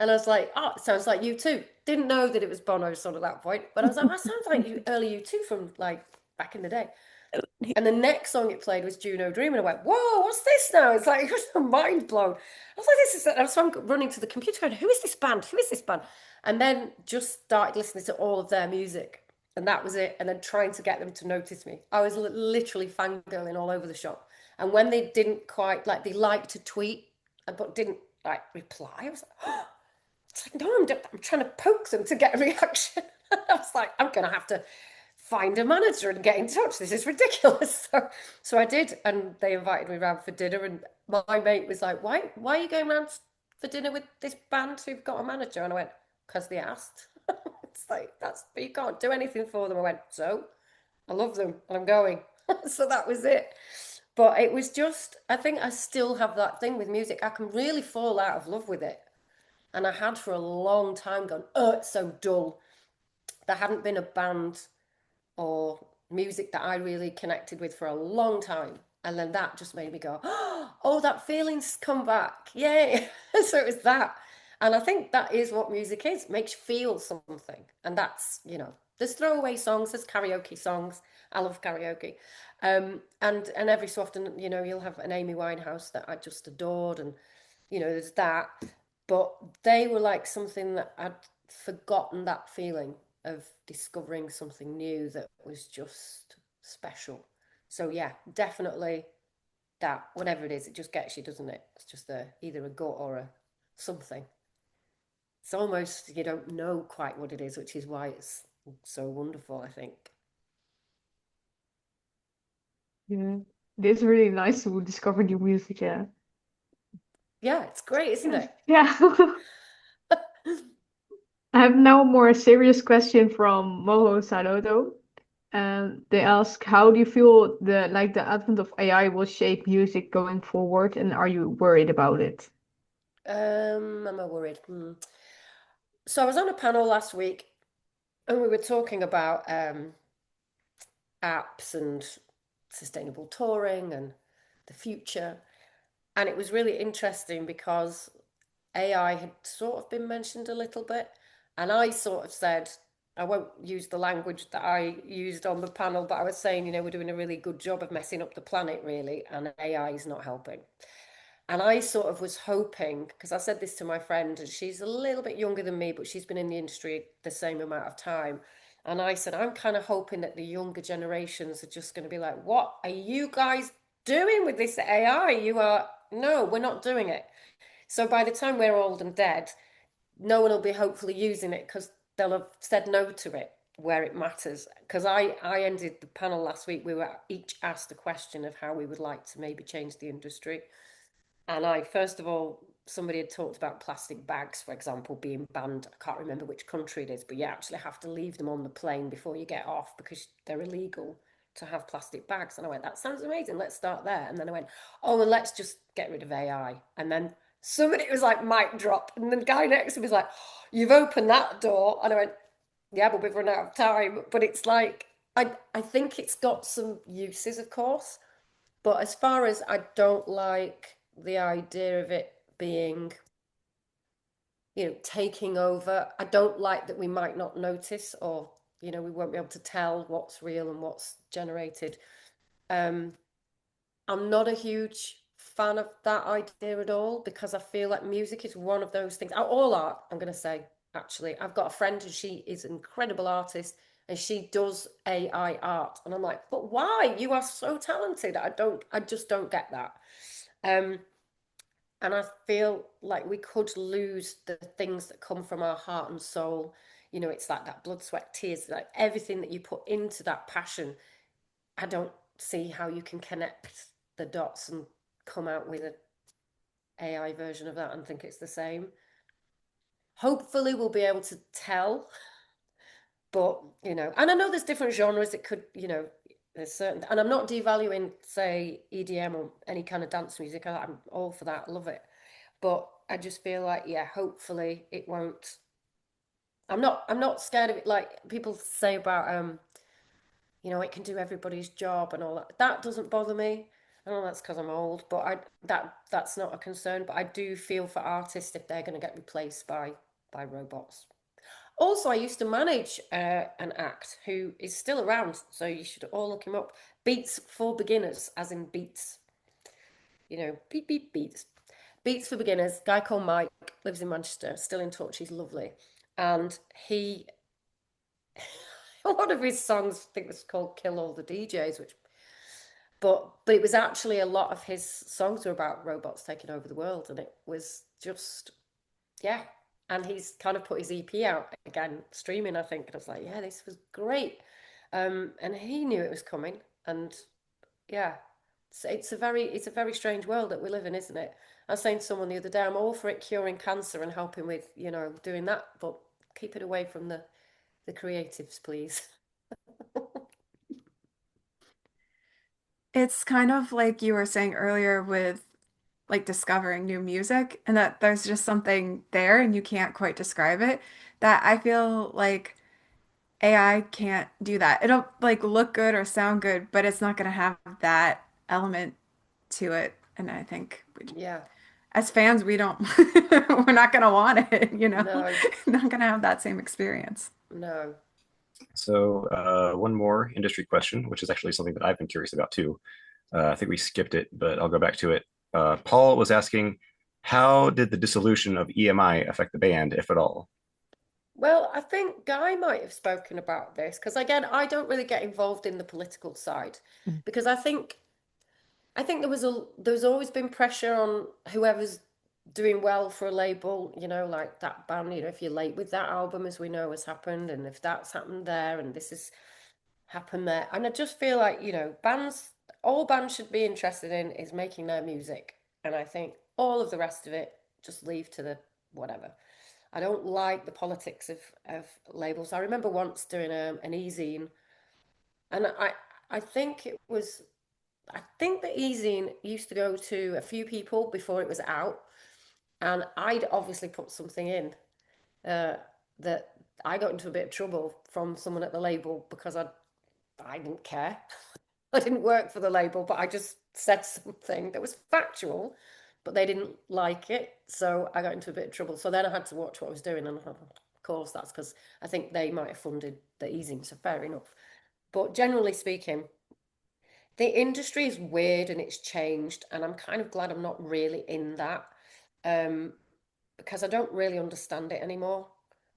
And I was like, oh, it sounds like U2. Didn't know that it was Bono's song at that point, but I was like, that sounds like early U2 from like back in the day. And the next song it played was Juno Dream, and I went, whoa, what's this now? It's like, it was mind blown. I was like, this is, I was running to the computer going, who is this band? Who is this band? And then just started listening to all of their music. And that was it. And then trying to get them to notice me. I was literally fangirling all over the shop. And when they didn't quite, like, they liked to tweet, but didn't, like, reply, I was like, oh, it's like, no, I'm trying to poke them to get a reaction. I was like, I'm going to have to find a manager and get in touch. This is ridiculous. So I did, and they invited me round for dinner. And my mate was like, "Why are you going round for dinner with this band who've got a manager?" And I went, "Because they asked." It's like but you can't do anything for them. I went, "So I love them, and I'm going." So that was it. But it was just, I think I still have that thing with music. I can really fall out of love with it, and I had for a long time gone, "Oh, it's so dull." There hadn't been a band or music that I really connected with for a long time. And then that just made me go, oh, that feeling's come back. Yay. So it was that. And I think that is what music is. It makes you feel something. And that's, there's throwaway songs, there's karaoke songs. I love karaoke. And every so often, you'll have an Amy Winehouse that I just adored. And, there's that. But they were like something that I'd forgotten, that feeling of discovering something new that was just special. So yeah, definitely that, whatever it is, it just gets you, doesn't it? It's just either a gut or a something. It's almost, you don't know quite what it is, which is why it's so wonderful, I think. Yeah. It is really nice to discover new music, yeah. Yeah, it's great, isn't it? Yeah. I have now a more serious question from Moho Saloto. They ask, how do you feel the advent of AI will shape music going forward, and are you worried about it? Am I worried? So I was on a panel last week and we were talking about apps and sustainable touring and the future. And it was really interesting because AI had sort of been mentioned a little bit. And I sort of said, I won't use the language that I used on the panel, but I was saying, we're doing a really good job of messing up the planet, really, and AI is not helping. And I sort of was hoping, because I said this to my friend, and she's a little bit younger than me, but she's been in the industry the same amount of time. And I said, I'm kind of hoping that the younger generations are just going to be like, what are you guys doing with this AI? No, we're not doing it. So by the time we're old and dead, no one will be hopefully using it because they'll have said no to it where it matters. Because I ended the panel last week, we were each asked a question of how we would like to maybe change the industry. And first of all, somebody had talked about plastic bags, for example, being banned. I can't remember which country it is, but you actually have to leave them on the plane before you get off because they're illegal to have plastic bags. And I went, that sounds amazing. Let's start there. And then I went, oh, well, let's just get rid of AI. And then somebody was like mic drop, and the guy next to me was like, "You've opened that door," and I went, "Yeah, but we've run out of time." But it's like I think it's got some uses, of course, but as far as I don't like the idea of it being, taking over. I don't like that we might not notice, or we won't be able to tell what's real and what's generated. Um, I'm not a huge fan of that idea at all because I feel like music is one of those things. All art, I'm going to say, actually. I've got a friend and she is an incredible artist and she does AI art. And I'm like, but why? You are so talented. I just don't get that. Um, and I feel like we could lose the things that come from our heart and soul. It's like that blood, sweat, tears, like everything that you put into that passion. I don't see how you can connect the dots and come out with an AI version of that and think it's the same. Hopefully, we'll be able to tell, but and I know there's different genres. It could, there's certain, and I'm not devaluing, say, EDM or any kind of dance music. I'm all for that, love it. But I just feel like, yeah, hopefully it won't. I'm not scared of it. Like people say about, it can do everybody's job and all that. That doesn't bother me. I know that's because I'm old, but that's not a concern. But I do feel for artists if they're going to get replaced by robots. Also, I used to manage an act who is still around, so you should all look him up. Beats for Beginners, as in beats. Beat beat beats. Beats for Beginners. Guy called Mike lives in Manchester. Still in touch. He's lovely, and he one of his songs I think was called "Kill All the DJs," but it was actually a lot of his songs were about robots taking over the world, and it was just yeah. And he's kind of put his EP out again, streaming, I think. And I was like, yeah, this was great. And he knew it was coming. And yeah, it's a very strange world that we live in, isn't it? I was saying to someone the other day, I'm all for it curing cancer and helping with, doing that, but keep it away from the creatives, please. It's kind of like you were saying earlier with like discovering new music and that there's just something there and you can't quite describe it. That I feel like AI can't do that. It'll like look good or sound good, but it's not going to have that element to it. And I think Yeah, as fans, we don't, we're not going to want it, no, Not going to have that same experience. no. So, one more industry question, which is actually something that I've been curious about too. I think we skipped it, but I'll go back to it. Paul was asking, how did the dissolution of EMI affect the band, if at all? Well, I think Guy might have spoken about this because again, I don't really get involved in the political side Mm. because I think there's always been pressure on whoever's doing well for a label, like that band, if you're late with that album, as we know has happened, and if that's happened there, and this has happened there. And I just feel like, all bands should be interested in is making their music. And I think all of the rest of it, just leave to the whatever. I don't like the politics of labels. I remember once doing an e-zine, and I think it was I think the e-zine used to go to a few people before it was out, and I'd obviously put something in uh, that I got into a bit of trouble from someone at the label because I didn't care. I didn't work for the label, but I just said something that was factual, but they didn't like it, so I got into a bit of trouble. So then I had to watch what I was doing, and of course that's because I think they might have funded the e-zine, so fair enough. But generally speaking, the industry is weird and it's changed, and I'm kind of glad I'm not really in that um, because I don't really understand it anymore.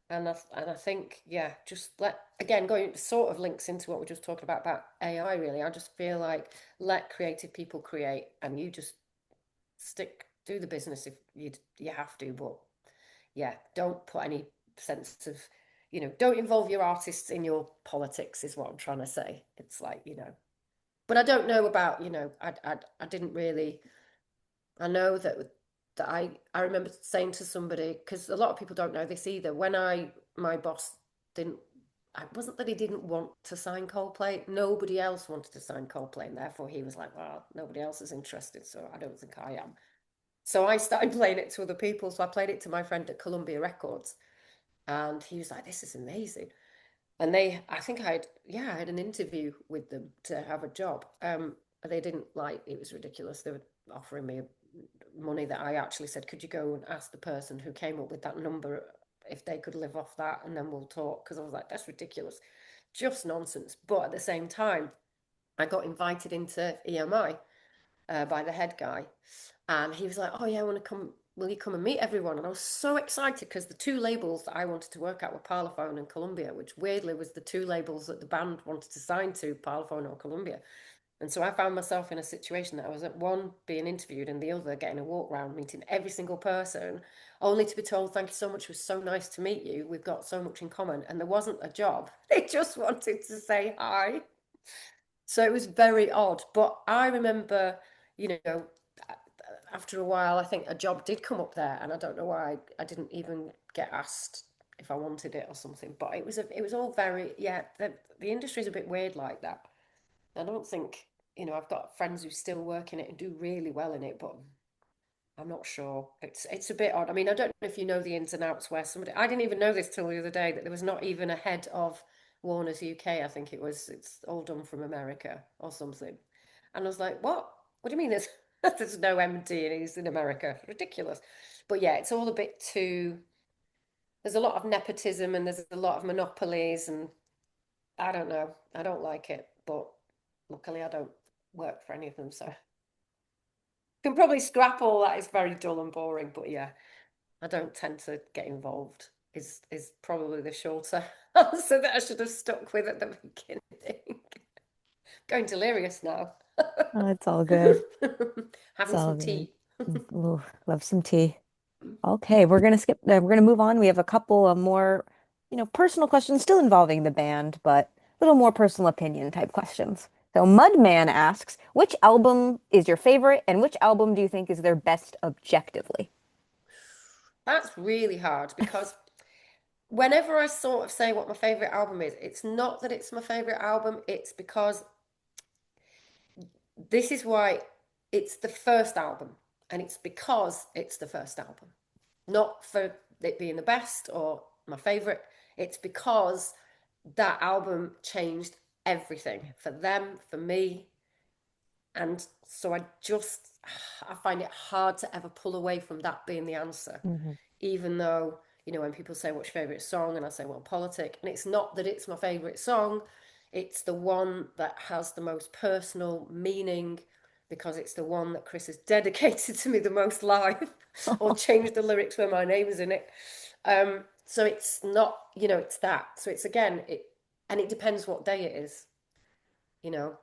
And I think, yeah, just let again going sort of links into what we're just talking about AI. Really, I just feel like let creative people create, and you just do the business if you have to. But yeah, don't put any sense of, don't involve your artists in your politics. Is what I'm trying to say. It's like, but I don't know about, I didn't really, I know that I remember saying to somebody, because a lot of people don't know this either, when my boss didn't, it wasn't that he didn't want to sign Coldplay, nobody else wanted to sign Coldplay, and therefore he was like, well, nobody else is interested, so I don't think I am. So I started playing it to other people. So I played it to my friend at Columbia Records, and he was like, "This is amazing." And I think I had an interview with them to have a job. They didn't like, it was ridiculous. They were offering me money that I actually said, could you go and ask the person who came up with that number if they could live off that, and then we'll talk. Because I was like, that's ridiculous, just nonsense. But at the same time, I got invited into EMI by the head guy, and he was like, "Oh yeah, I want to come. Will you come and meet everyone?" And I was so excited because the two labels that I wanted to work at were Parlophone and Columbia, which weirdly was the two labels that the band wanted to sign to, Parlophone or Columbia. And so I found myself in a situation that I was at one being interviewed and the other getting a walk around, meeting every single person, only to be told, "Thank you so much. It was so nice to meet you. We've got so much in common." And there wasn't a job. They just wanted to say hi. So it was very odd. But I remember, you know, after a while, I think a job did come up there, and I don't know why I didn't even get asked if I wanted it or something. But it was all very, yeah. The industry is a bit weird like that. I don't think, I've got friends who still work in it and do really well in it, but I'm not sure. It's a bit odd. I mean, I don't know if you know the ins and outs where somebody, I didn't even know this till the other day, that there was not even a head of Warner's UK. I think it's all done from America or something. And I was like, what? What do you mean there's no MD and he's in America? Ridiculous. But yeah, it's all a bit too, there's a lot of nepotism and there's a lot of monopolies, and I don't know. I don't like it, but luckily I don't work for any of them, so can probably scrap all that. It's very dull and boring, but yeah, I don't tend to get involved. Is probably the shorter answer that I should have stuck with at the beginning. Going delirious now. Oh, it's all good. It's Having all some good. tea. Ooh, love some tea. Okay, we're gonna move on. We have a couple of more, personal questions still involving the band, but a little more personal opinion type questions. So Mudman asks, which album is your favorite and which album do you think is their best objectively? That's really hard because whenever I sort of say what my favorite album is, it's not that it's my favorite album, it's because this is why it's the first album, and it's because it's the first album, not for it being the best or my favorite. It's because that album changed everything for them, for me. And so I find it hard to ever pull away from that being the answer, Hmm. even though, when people say what's your favorite song, and I say, well, Politic, and it's not that it's my favorite song, it's the one that has the most personal meaning because it's the one that Chris has dedicated to me the most live or changed the lyrics where my name is in it. So it's not, it's that. So it's again, and it depends what day it is, you know,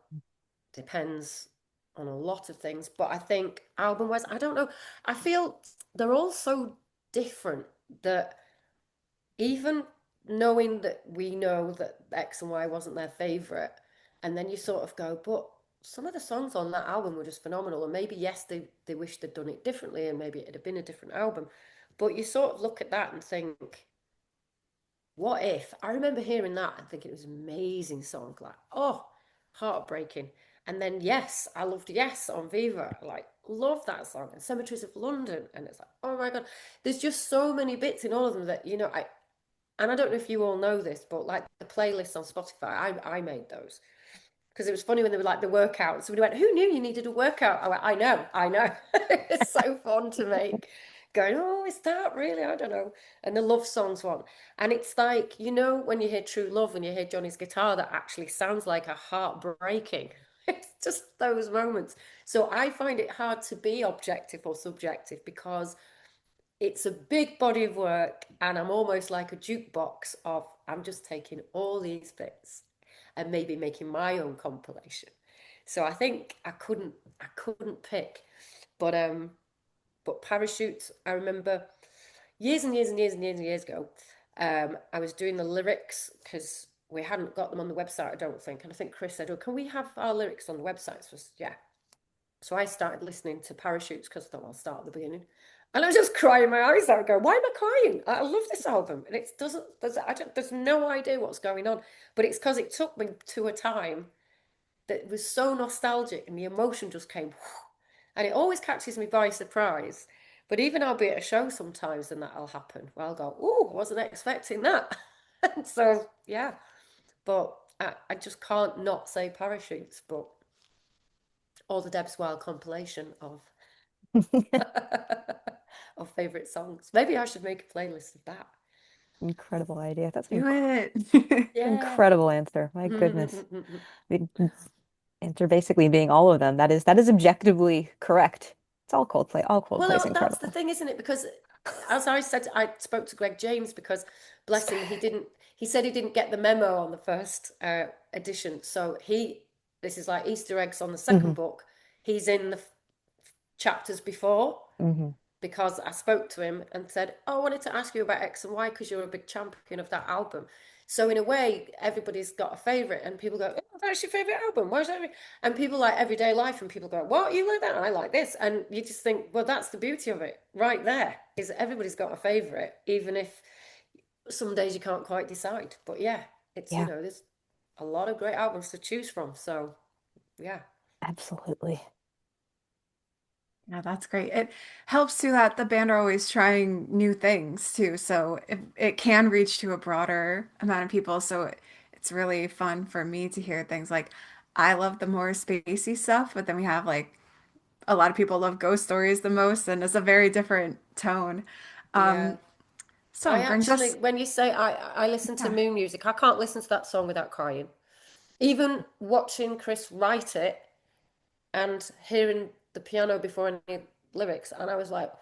depends on a lot of things. But I think album wise, I don't know. I feel they're all so different that even knowing that we know that X and Y wasn't their favorite, and then you sort of go, but some of the songs on that album were just phenomenal. And maybe, yes, they wish they'd done it differently and maybe it'd have been a different album. But you sort of look at that and think, what if? I remember hearing that and thinking it was an amazing song, like, oh, heartbreaking. And then Yes, I loved Yes on Viva. Like, love that song. And Cemeteries of London. And it's like, oh my God. There's just so many bits in all of them that, and I don't know if you all know this, but like the playlists on Spotify, I made those. Because it was funny when they were like the workout. Somebody went, who knew you needed a workout? I went, I know. It's so fun to make. Going, oh, is that really? I don't know. And the love songs one. And it's like, when you hear True Love and you hear Johnny's guitar, that actually sounds like a heartbreaking. It's just those moments. So I find it hard to be objective or subjective because it's a big body of work and I'm almost like a jukebox of I'm just taking all these bits and maybe making my own compilation. So I think I couldn't pick. But Parachutes, I remember years and years and years and years and years ago, I was doing the lyrics because we hadn't got them on the website, I don't think. And I think Chris said, oh, can we have our lyrics on the website? So yeah. So I started listening to Parachutes because I thought I'll start at the beginning. And I was just crying my eyes out, going, why am I crying? I love this album. And it doesn't, there's no idea what's going on. But it's because it took me to a time that was so nostalgic and the emotion just came. And it always catches me by surprise. But even I'll be at a show sometimes and that'll happen. Well, I'll go, oh, I wasn't expecting that. So, yeah. But I just can't not say parachutes, but or the Debs Wild compilation of of favorite songs. Maybe I should make a playlist of that. Incredible idea. That's an Do it. Yeah. incredible answer. My goodness. The answer basically being all of them. That is objectively correct. It's all Coldplay. All Well, Coldplay's that's the incredible. thing, isn't it? Because as I said, I spoke to Greg James because bless him, he said he didn't get the memo on the first edition. So this is like Easter eggs on the second Hmm. book. He's in the chapters before. Hmm. Because I spoke to him and said, "Oh, I wanted to ask you about X and Y because you're a big champion of that album." So in a way, everybody's got a favorite, and people go, "Oh, that's your favorite album? Where's that?" And people like everyday life, and people go, "What, you like that? I like this," and you just think, well, that's the beauty of it, right there. Is everybody's got a favorite, even if some days you can't quite decide. But yeah, it's Yeah, there's a lot of great albums to choose from. So yeah, absolutely. Yeah, that's great. It helps too that the band are always trying new things too, so it can reach to a broader amount of people. So it's really fun for me to hear things like I love the more spacey stuff, but then we have like a lot of people love ghost stories the most, and it's a very different tone. yeah. Um, so I it brings actually, us, when you say I listen to yeah, Moon music, I can't listen to that song without crying. Even watching Chris write it and hearing the piano before any lyrics, and I was like,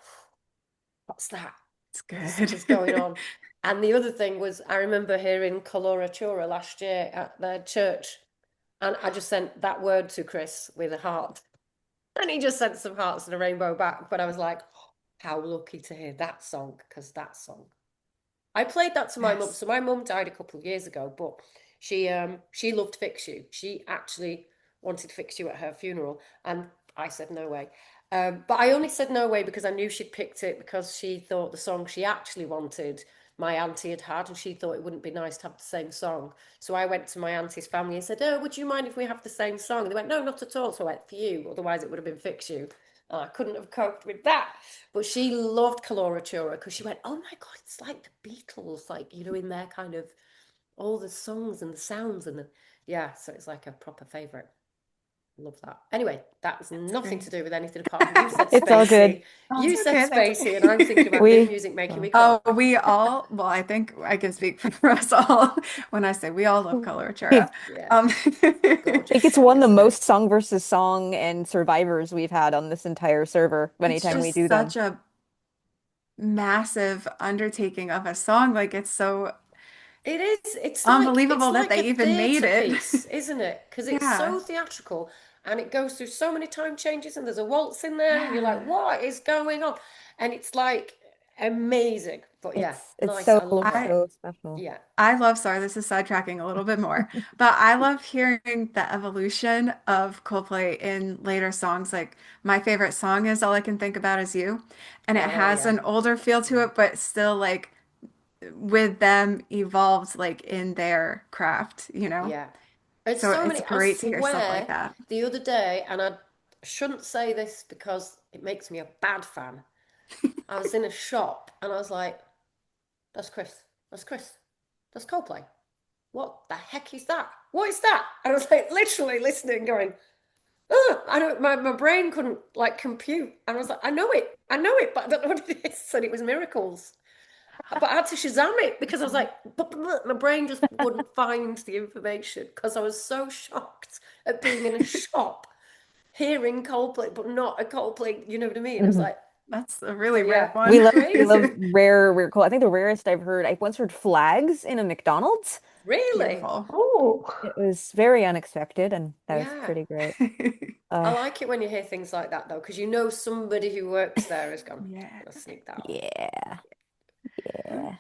"What's that? it's What is good. going on?" And the other thing was, I remember hearing Coloratura last year at their church, and I just sent that word to Chris with a heart, and he just sent some hearts and a rainbow back. But I was like, how lucky to hear that song, because that song I played that to my mum. Yes. So my mum died a couple of years ago, but she loved Fix You. She actually wanted Fix You at her funeral, and I said no way. But I only said no way because I knew she'd picked it because she thought the song she actually wanted my auntie had had, and she thought it wouldn't be nice to have the same song. So I went to my auntie's family and said, "Oh, would you mind if we have the same song?" And they went, "No, not at all." So I went, "For you, otherwise it would have been Fix You." I couldn't have coped with that. But she loved Coloratura because she went, "Oh my God, it's like the Beatles, like, in their kind of all the songs and the sounds and yeah, so it's like a proper favourite. Love that. Anyway, that has That's nothing great. to do with anything apart from you said It's all good. spacey. Oh, You it's said okay. That's spacey, and I'm thinking okay. about moon We, music making well, me cry. Oh, we all, well, I think I can speak for us all when I say we all love I Coloratura. Yeah, Um, think it's gorgeous, won the isn't it? most song versus song and survivors we've had on this entire server it's anytime we just do them. such a massive undertaking of a song. Like it's so It is. It's unbelievable that like they a even made theatre it. piece, isn't it? Because it's Yeah. so theatrical and it goes through so many time changes and there's a waltz in there and you're like, Yeah. what is going on? And it's like amazing. But yeah, It's nice. I so love that. I so special. Yeah. I love, sorry, this is sidetracking a little bit more, but I love hearing the evolution of Coldplay in later songs. Like my favorite song is All I Can Think About Is You, and it Oh has yeah. an older feel to Yeah. it, but still like with them evolved like in their craft, you know? Yeah. It's So so it's many. I great to hear stuff like swear that. the other day, and I shouldn't say this because it makes me a bad fan. I was in a shop and I was like, that's Chris. That's Chris. That's Coldplay. What the heck is that? What is that? And I was like literally listening, going, oh, I don't, my brain couldn't like compute. And I was like, I know it, but I don't know what it is. And it was miracles. But I had to Shazam it because I was like, my brain just wouldn't find the information because I was so shocked at being in a shop, hearing Coldplay, but not a Coldplay, you know what I mean? I was Mhm. like, That's a so really rare yeah, We one. love crazy. rare cool. I think the rarest I've heard, I once heard flags in a McDonald's. Really? Beautiful. Oh, It was very unexpected and that was Yeah. pretty great. I Uh like it when you hear things like that though, because you know somebody who works there has gone, Yeah. let's sneak that on. yeah, yeah.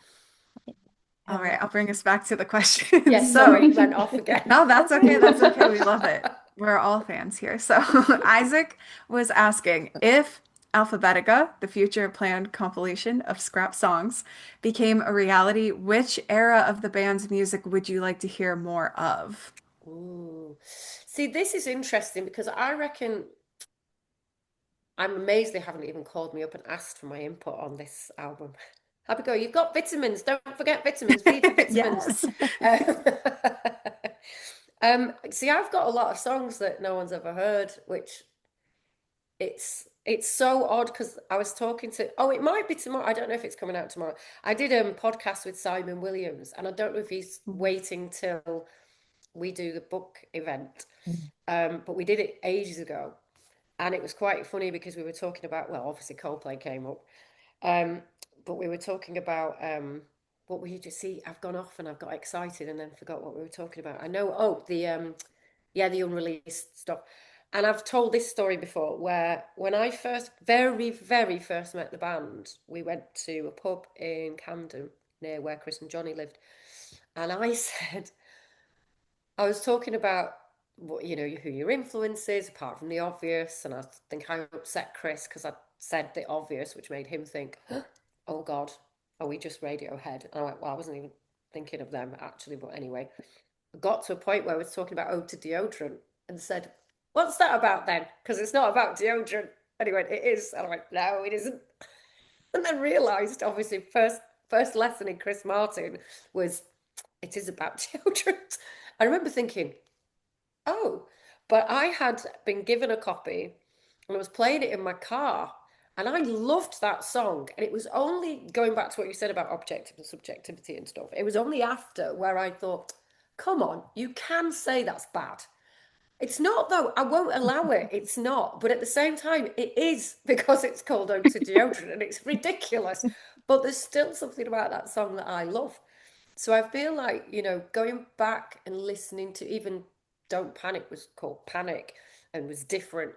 All Um, right, I'll bring us back to the question. Yeah, So, sorry, went off again. no, that's okay. That's okay. We love it. We're all fans here. So, Isaac was asking if Alphabetica, the future planned compilation of scrap songs, became a reality, which era of the band's music would you like to hear more of? Ooh. See, this is interesting because I reckon I'm amazed they haven't even called me up and asked for my input on this album. Abigail, you've got vitamins. Don't forget vitamins. Feed your vitamins. Yes. Um, see, I've got a lot of songs that no one's ever heard, which it's so odd because I was talking to, oh, it might be tomorrow. I don't know if it's coming out tomorrow. I did a podcast with Simon Williams, and I don't know if he's waiting till we do the book event. But we did it ages ago, and it was quite funny because we were talking about, well, obviously Coldplay came up, um, but we were talking about what were you just see? I've gone off and I've got excited and then forgot what we were talking about. I know, oh, the unreleased stuff. And I've told this story before where when I first, very, very first met the band, we went to a pub in Camden near where Chris and Johnny lived. And I said, I was talking about what, who your influence is, apart from the obvious. And I think I upset Chris because I said the obvious, which made him think, oh God, are we just Radiohead? And I went, well, I wasn't even thinking of them actually, but anyway. I got to a point where I was talking about ode to deodorant and said, what's that about then? Because it's not about deodorant. And he went, it is. And I went, no, it isn't. And then realised, obviously, first lesson in Chris Martin was, it is about deodorant. I remember thinking, oh, but I had been given a copy and I was playing it in my car and I loved that song. And it was only going back to what you said about objective and subjectivity and stuff. It was only after where I thought, come on, you can say that's bad. It's not though. I won't allow it. It's not. But at the same time, it is because it's called Ode to Deodorant and it's ridiculous. But there's still something about that song that I love. So I feel like, going back and listening to even Don't Panic was called Panic and was different.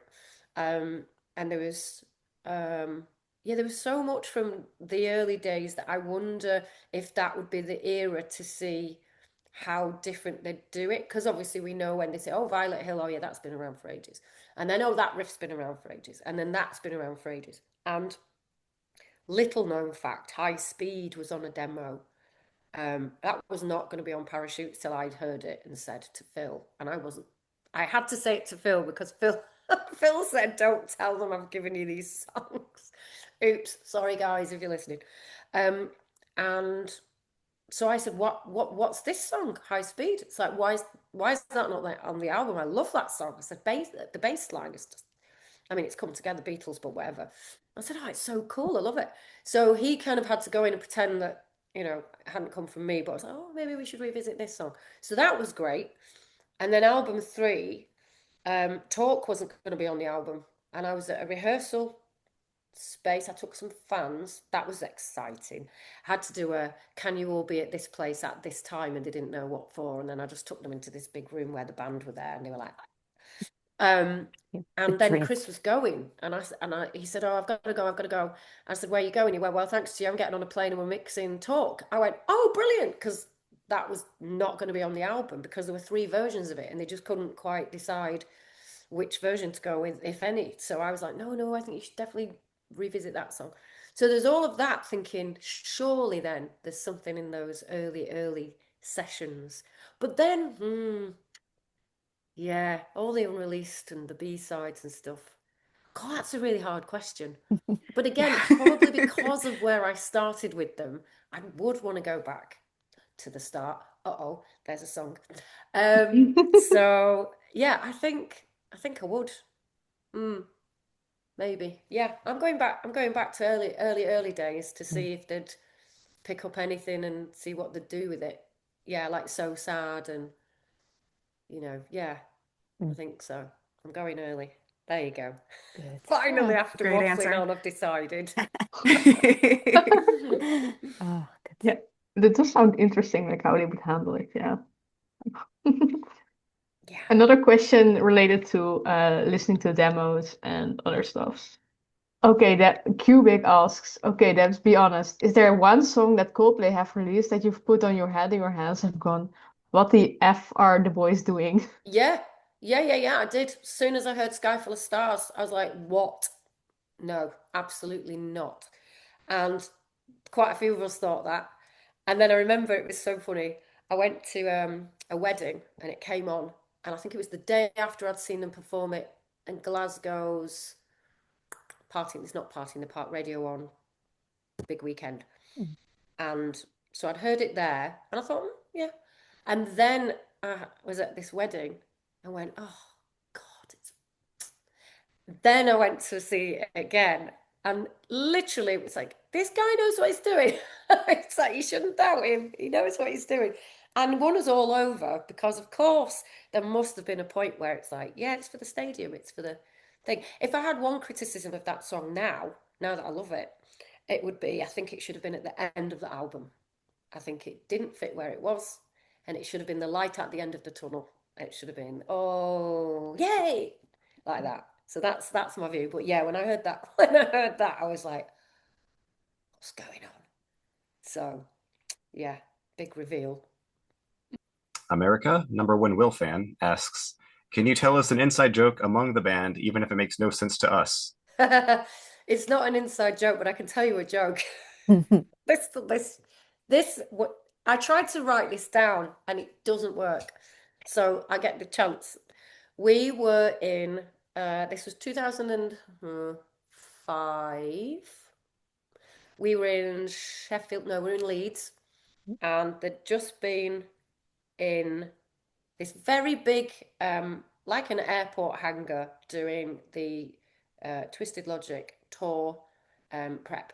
And there was, yeah, there was so much from the early days that I wonder if that would be the era to see how different they'd do it. Because obviously we know when they say, oh, Violet Hill, oh yeah, that's been around for ages. And then, oh, that riff's been around for ages. And then that's been around for ages. And little known fact, High Speed was on a demo. That was not going to be on Parachutes till I'd heard it and said to Phil. And I wasn't, I had to say it to Phil because Phil said, don't tell them I've given you these songs. Oops, sorry guys if you're listening. And so I said, what's this song, High Speed? It's like, why is that not like on the album? I love that song. I said, the bass line is just, I mean, it's come together, Beatles, but whatever. I said, oh, it's so cool. I love it. So he kind of had to go in and pretend that, it hadn't come from me, but I was like, oh, maybe we should revisit this song. So that was great. And then album 3, Talk wasn't going to be on the album. And I was at a rehearsal space. I took some fans. That was exciting. Had to do a can you all be at this place at this time, and they didn't know what for. And then I just took them into this big room where the band were there, and they were like, Yeah, the and then dream. Chris was going, and he said, "Oh, I've got to go. I've got to go." I said, "Where are you going?" He went, "Well, thanks to you, I'm getting on a plane and we're mixing Talk." I went, "Oh, brilliant!" Because that was not going to be on the album because there were 3 versions of it, and they just couldn't quite decide which version to go with, if any. So I was like, "No, no, I think you should definitely revisit that song." So there's all of that thinking. Surely, then there's something in those early sessions, but then. Yeah, all the unreleased and the B-sides and stuff. God, that's a really hard question. But again, probably because of where I started with them, I would want to go back to the start. Uh-oh, there's a song. So yeah, I think I would. Maybe. Yeah, I'm going back to early days to see if they'd pick up anything and see what they'd do with it. Yeah, like So Sad and yeah. I Mm, think so. I'm going early. There you go. good. Finally, Oh, after Great waffling answer. on, I've decided. oh, good. Yeah, that does sound interesting, like how they would handle it. Yeah. Yeah. Another question related to listening to demos and other stuff. Okay, that Cubic asks, okay, Debs, be honest. Is there one song that Coldplay have released that you've put on your head and your hands have gone, what the F are the boys doing? Yeah. Yeah. I did. As soon as I heard Sky Full of Stars, I was like, what? No, absolutely not. And quite a few of us thought that. And then I remember it was so funny. I went to a wedding and it came on, and I think it was the day after I'd seen them perform it in Glasgow's. Party, it's not Party in the Park, Radio On, big weekend. Mm. And so I'd heard it there, and I thought, yeah. And then I was at this wedding and went, oh God, it's. Then I went to see it again, and literally it was like, this guy knows what he's doing. It's like, you shouldn't doubt him. He knows what he's doing. And won us all over because, of course, there must have been a point where it's like, yeah, it's for the stadium, it's for the thing. If I had one criticism of that song now that I love it, it would be, I think it should have been at the end of the album. I think it didn't fit where it was, and it should have been the light at the end of the tunnel. It should have been, oh, yay, like that. So that's my view. But yeah, when I heard that, I was like, what's going on? So yeah, big reveal. America, number one Will fan, asks, can you tell us an inside joke among the band, even if it makes no sense to us? It's not an inside joke, but I can tell you a joke. What I tried to write this down and it doesn't work. So I get the chance. We were in this was 2005. We were in Sheffield, no, we were in Leeds, and they'd just been in this very big, like an airport hangar, doing the Twisted Logic tour prep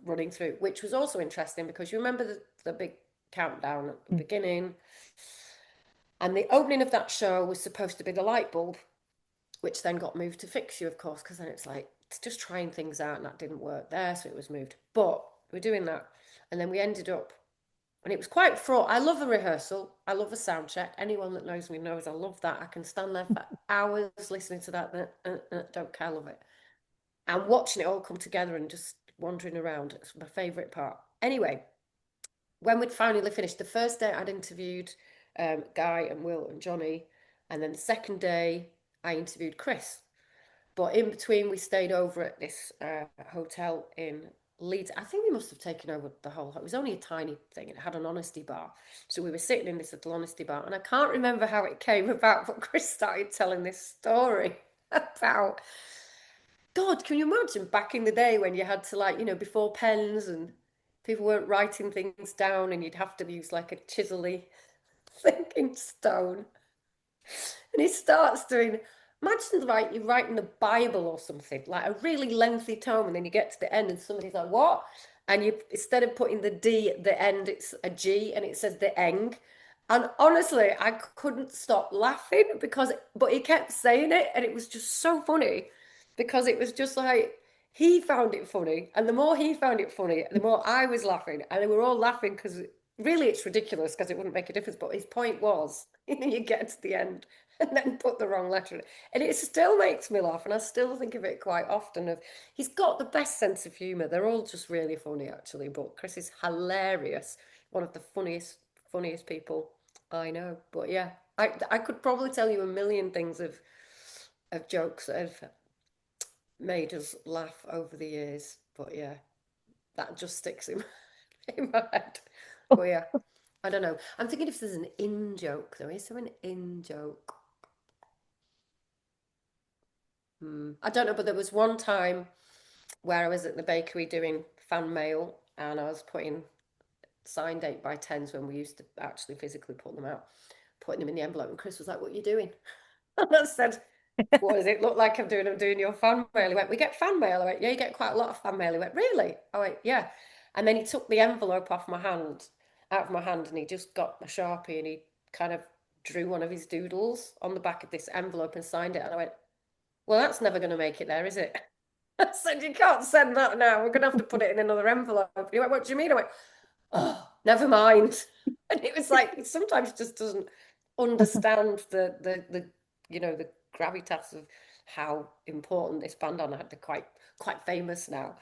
running through, which was also interesting because you remember the big countdown at the beginning. And the opening of that show was supposed to be the light bulb, which then got moved to Fix You, of course, because then it's like, it's just trying things out and that didn't work there, so it was moved. But we're doing that. And then we ended up, and it was quite fraught. I love a rehearsal. I love a sound check. Anyone that knows me knows I love that. I can stand there for hours listening to that. Don't care, love it. And watching it all come together and just wandering around. It's my favourite part. Anyway, when we'd finally finished, the first day I'd interviewed Guy and Will and Johnny. And then the second day I interviewed Chris. But in between, we stayed over at this hotel in Leeds. I think we must have taken over the whole. It was only a tiny thing. It had an honesty bar. So we were sitting in this little honesty bar. And I can't remember how it came about, but Chris started telling this story about, God, can you imagine back in the day when you had to, like, before pens and people weren't writing things down and you'd have to use like a chisel-y thinking stone. And he starts doing, imagine like you're writing the Bible or something, like a really lengthy tome, and then you get to the end and somebody's like, what? And you, instead of putting the D at the end, it's a G and it says the eng. And honestly, I couldn't stop laughing but he kept saying it and it was just so funny because it was just like, he found it funny. And the more he found it funny, the more I was laughing. And they were all laughing because really it's ridiculous because it wouldn't make a difference. But his point was, you get to the end and then put the wrong letter in. And it still makes me laugh. And I still think of it quite often. He's got the best sense of humour. They're all just really funny, actually. But Chris is hilarious. One of the funniest people I know. But yeah, I could probably tell you a million things of jokes that have made us laugh over the years. But yeah, that just sticks in my head. But yeah, I don't know. I'm thinking if there's an in joke though. Is there an in joke? I don't know, but there was one time where I was at the bakery doing fan mail and I was putting signed 8x10s when we used to actually physically put them out, putting them in the envelope. And Chris was like, what are you doing? And I said, what does it look like I'm doing? I'm doing your fan mail. He went, we get fan mail. I went, yeah, you get quite a lot of fan mail. He went, really? I went, yeah. And then he took the envelope out of my hand, and he just got a Sharpie and he kind of drew one of his doodles on the back of this envelope and signed it. And I went, well, that's never going to make it there, is it? I said, you can't send that now. We're going to have to put it in another envelope. He went, what do you mean? I went, oh, never mind. And it was like, sometimes just doesn't understand the gravitas of how important this band are. They're quite famous now,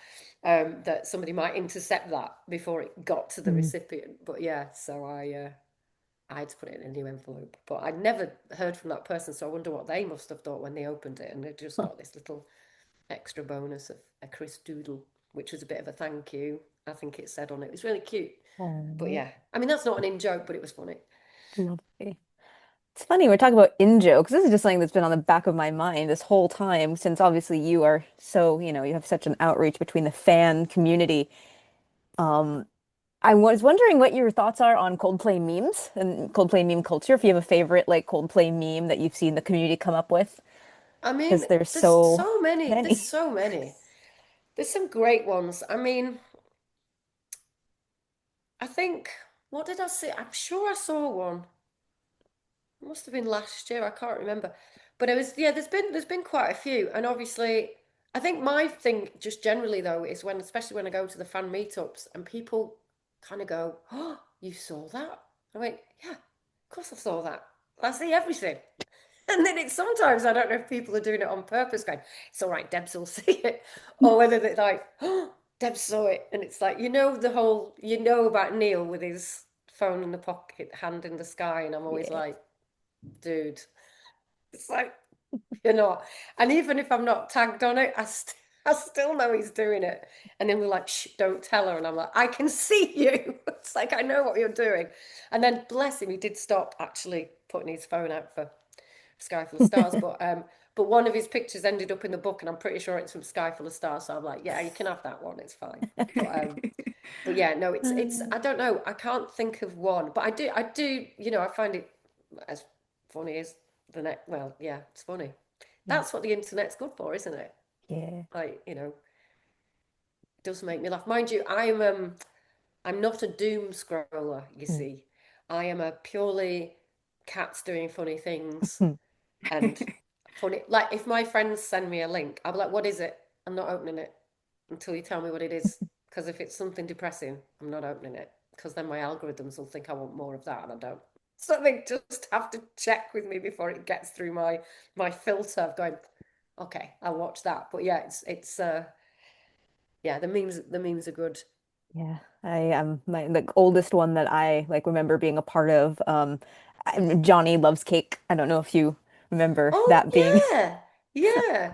that somebody might intercept that before it got to the recipient. But yeah, so I had to put it in a new envelope. But I'd never heard from that person, so I wonder what they must have thought when they opened it, and they just got this little extra bonus of a Chris Doodle, which was a bit of a thank you. I think it said on it. It was really cute. But yeah, I mean, that's not an in joke, but it was funny. Lovely. It's funny we're talking about in jokes. This is just something that's been on the back of my mind this whole time, since obviously you are so, you have such an outreach between the fan community. Um, I was wondering what your thoughts are on Coldplay memes and Coldplay meme culture. If you have a favorite like Coldplay meme that you've seen the community come up with, I mean, because there's there's so so many. There's many. so many. There's some great ones. I mean, I think, what did I see? I'm sure I saw one. It must have been last year. I can't remember. But it was, yeah, there's been quite a few. And obviously, I think my thing just generally though is when, especially when I go to the fan meetups and people kind of go, "Oh, you saw that?" I went, "Yeah, of course I saw that. I see everything." And then it's sometimes I don't know if people are doing it on purpose, going, "It's all right, Debs will see it," or whether they're like, "Oh, Debs saw it," and it's like the whole about Neil with his phone in the pocket, hand in the sky, and I'm always Yeah. like, "Dude," it's like you're not. And even if I'm not tagged on it, I still know he's doing it. And then we're like, "Shh, don't tell her," and I'm like, "I can see you." It's like I know what you're doing. And then bless him, he did stop actually putting his phone out for Sky Full of Stars, but one of his pictures ended up in the book, and I'm pretty sure it's from Sky Full of Stars. So I'm like, yeah, you can have that one. It's fine. But yeah, no, it's I don't know. I can't think of one, but I do. I find it as funny as the next. Well, yeah, it's funny. Yeah. That's what the internet's good for, isn't it? Yeah. Like, it does make me laugh. Mind you, I'm not a doom scroller, you Mm. see. I am a purely cats doing funny things and funny. Like if my friends send me a link, I'll be like, "What is it?" I'm not opening it until you tell me what it is. Because if it's something depressing, I'm not opening it. Because then my algorithms will think I want more of that, and I don't. So they just have to check with me before it gets through my filter of going, "Okay, I'll watch that." But yeah, it's yeah, the memes are good. Yeah, I am my the oldest one that I like remember being a part of. Johnny Loves Cake. I don't know if you remember Oh that being yeah, yeah.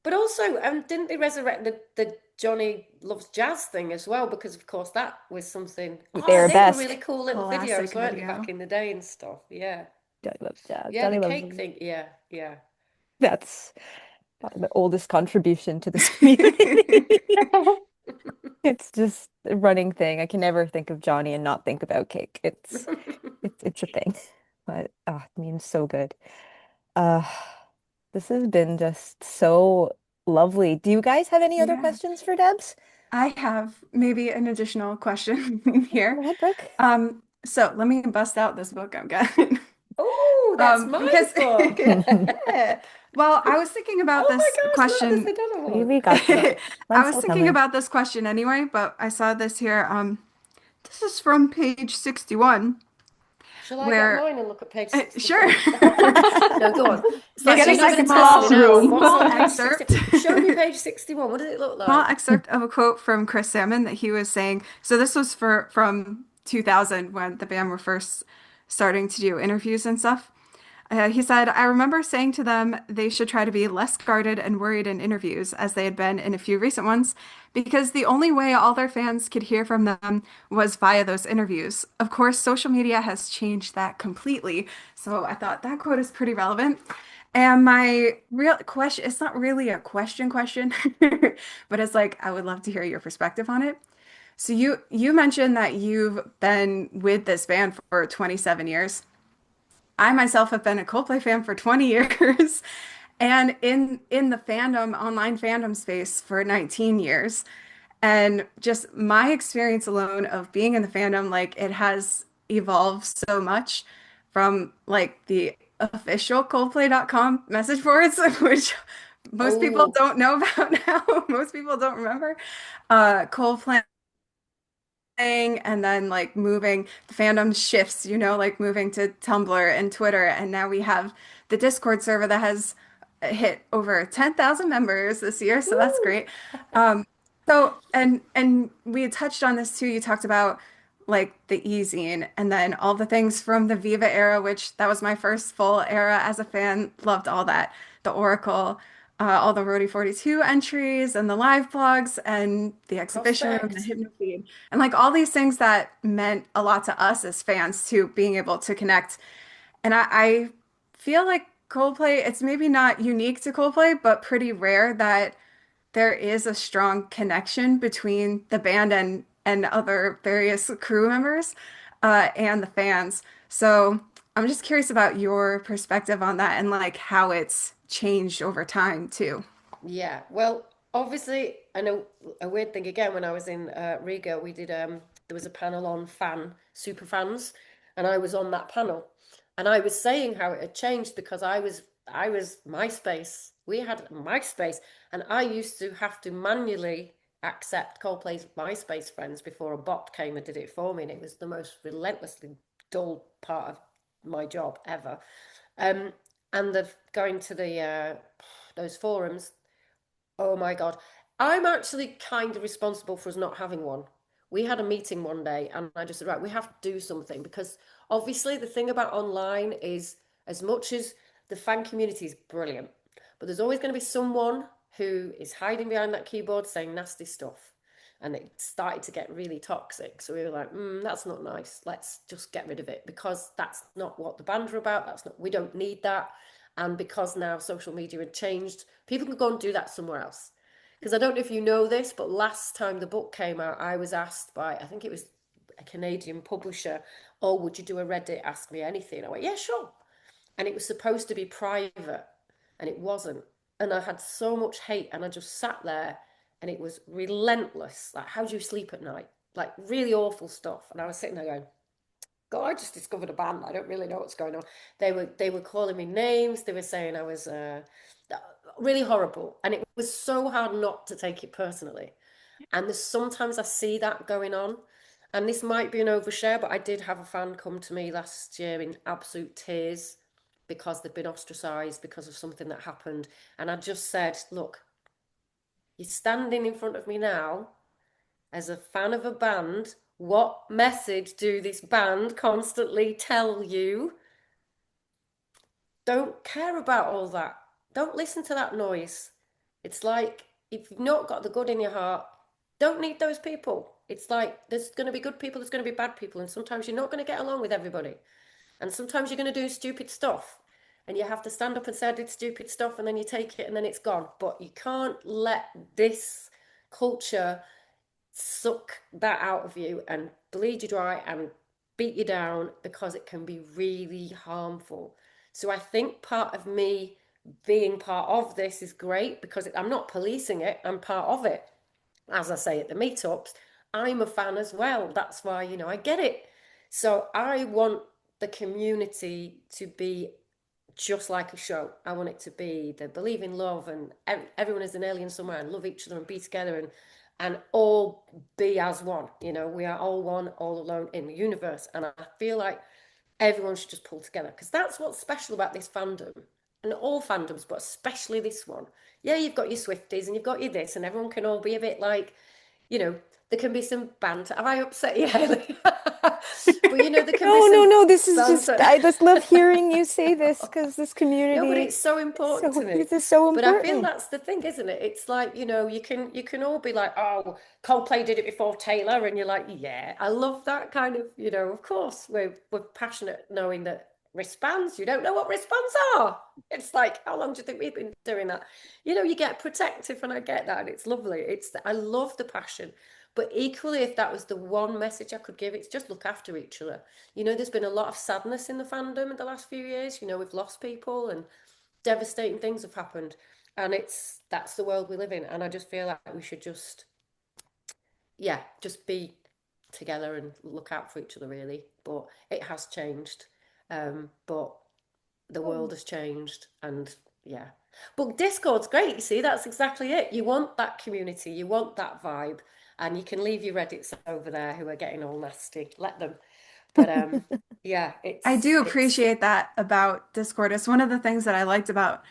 But also, didn't they resurrect the Johnny Loves Jazz thing as well? Because of course that was something. Oh, they were really Arabesque. cool little Classic videos, weren't they, video. back in the day and stuff? Yeah, Johnny Loves Jazz. yeah. The Johnny Loves. cake thing. Yeah, yeah. That's probably the oldest contribution to this community. It's just a running thing. I can never think of Johnny and not think about cake. It's a thing. But meme's so good. Uh this has been just so lovely. Do you guys have any other Yeah. questions for Debs? I have maybe an additional question here. Go ahead, Brooke. So let me bust out this book I've got. Oh, that's my Because book. yeah. Well, I was thinking about Oh my this gosh, look, there's question. another one. We got you. I Mine's was still thinking coming. about this question anyway, but I saw this here. This is from page 61, Shall I get where mine and look at page sure. 61? No, go on. It's like Get a Just a you're not going second to test me small now on classroom. what's small on page 60. excerpt. Show me page 61. What does it look Small like? excerpt of a quote from Chris Salmon that he was saying. So this was from 2000 when the band were first starting to do interviews and stuff. He said, I remember saying to them they should try to be less guarded and worried in interviews, as they had been in a few recent ones, because the only way all their fans could hear from them was via those interviews. Of course, social media has changed that completely. So I thought that quote is pretty relevant. And my real question, it's not really a question, but it's like I would love to hear your perspective on it. So you mentioned that you've been with this band for 27 years. I myself have been a Coldplay fan for 20 years and in the fandom, online fandom space for 19 years. And just my experience alone of being in the fandom, like it has evolved so much from like the official Coldplay.com message boards, which most people Oh, don't know about now. Most people don't remember. Coldplay and then like moving the fandom shifts, like moving to Tumblr and Twitter, and now we have the Discord server that has hit over 10,000 members this year, so that's woo. great. So and we had touched on this too. You talked about like the e-zine and then all the things from the Viva era, which that was my first full era as a fan. Loved all that. The Oracle, all the Roadie 42 entries and the live blogs and the exhibition room, the Prospect. hypnofeed, and like all these things that meant a lot to us as fans too, being able to connect. And feel like Coldplay, it's maybe not unique to Coldplay, but pretty rare that there is a strong connection between the band and other various crew members and the fans. So I'm just curious about your perspective on that and like how it's changed over time too. Yeah, well, obviously, I know a weird thing again when I was in Riga, we did there was a panel on super fans, and I was on that panel, and I was saying how it had changed because I was MySpace. We had MySpace, and I used to have to manually accept Coldplay's MySpace friends before a bot came and did it for me, and it was the most relentlessly dull part of my job ever. Um, and the going to the those forums. Oh my God. I'm actually kind of responsible for us not having one. We had a meeting one day and I just said, right, we have to do something because obviously the thing about online is as much as the fan community is brilliant, but there's always going to be someone who is hiding behind that keyboard saying nasty stuff. And it started to get really toxic. So we were like, that's not nice. Let's just get rid of it because that's not what the band are about. We don't need that. And because now social media had changed, people can go and do that somewhere else. Because I don't know if you know this, but last time the book came out, I was asked by, I think it was a Canadian publisher, oh, would you do a Reddit Ask Me Anything? I went, yeah, sure. And it was supposed to be private, and it wasn't. And I had so much hate, and I just sat there, and it was relentless. Like, how do you sleep at night? Like, really awful stuff. And I was sitting there going, God, I just discovered a band. I don't really know what's going on. They were calling me names. They were saying I was really horrible, and it was so hard not to take it personally. And there's sometimes I see that going on, and this might be an overshare, but I did have a fan come to me last year in absolute tears because they'd been ostracized because of something that happened, and I just said, look, you're standing in front of me now as a fan of a band. What message do this band constantly tell you? Don't care about all that. Don't listen to that noise. It's like if you've not got the good in your heart, don't need those people. It's like there's going to be good people, there's going to be bad people, and sometimes you're not going to get along with everybody. And sometimes you're going to do stupid stuff. And you have to stand up and say, I did stupid stuff, and then you take it and then it's gone. But you can't let this culture suck that out of you and bleed you dry and beat you down because it can be really harmful. So I think part of me being part of this is great because I'm not policing it, I'm part of it. As I say at the meetups, I'm a fan as well. That's why, I get it. So I want the community to be just like a show. I want it to be they believe in love and everyone is an alien somewhere and love each other and be together and all be as one. We are all one, all alone in the universe. And I feel like everyone should just pull together because that's what's special about this fandom and all fandoms, but especially this one. Yeah, you've got your Swifties and you've got your this, and everyone can all be a bit like, you know, there can be some banter. Have I upset you, Haley? But there can be No, no, some no. This is just, banter. I just love hearing you say this because this No, but community, it's so important to me. this is so But I feel important. that's the thing, isn't it? It's like, you can all be like, oh, Coldplay did it before Taylor, and you're like, yeah, I love that kind of, of course, we're passionate knowing that wristbands, you don't know what wristbands are. It's like, how long do you think we've been doing that? You get protective, and I get that, and it's lovely. I love the passion. But equally, if that was the one message I could give, it's just look after each other. There's been a lot of sadness in the fandom in the last few years. We've lost people and devastating things have happened. And that's the world we live in. And I just feel like we should just be together and look out for each other, really. But it has changed. But the world has changed. And yeah. But Discord's great. You see, that's exactly it. You want that community, you want that vibe. And you can leave your Reddits over there who are getting all nasty. Let them. But yeah, I it's do it's appreciate that about Discord. It's one of the things that I liked about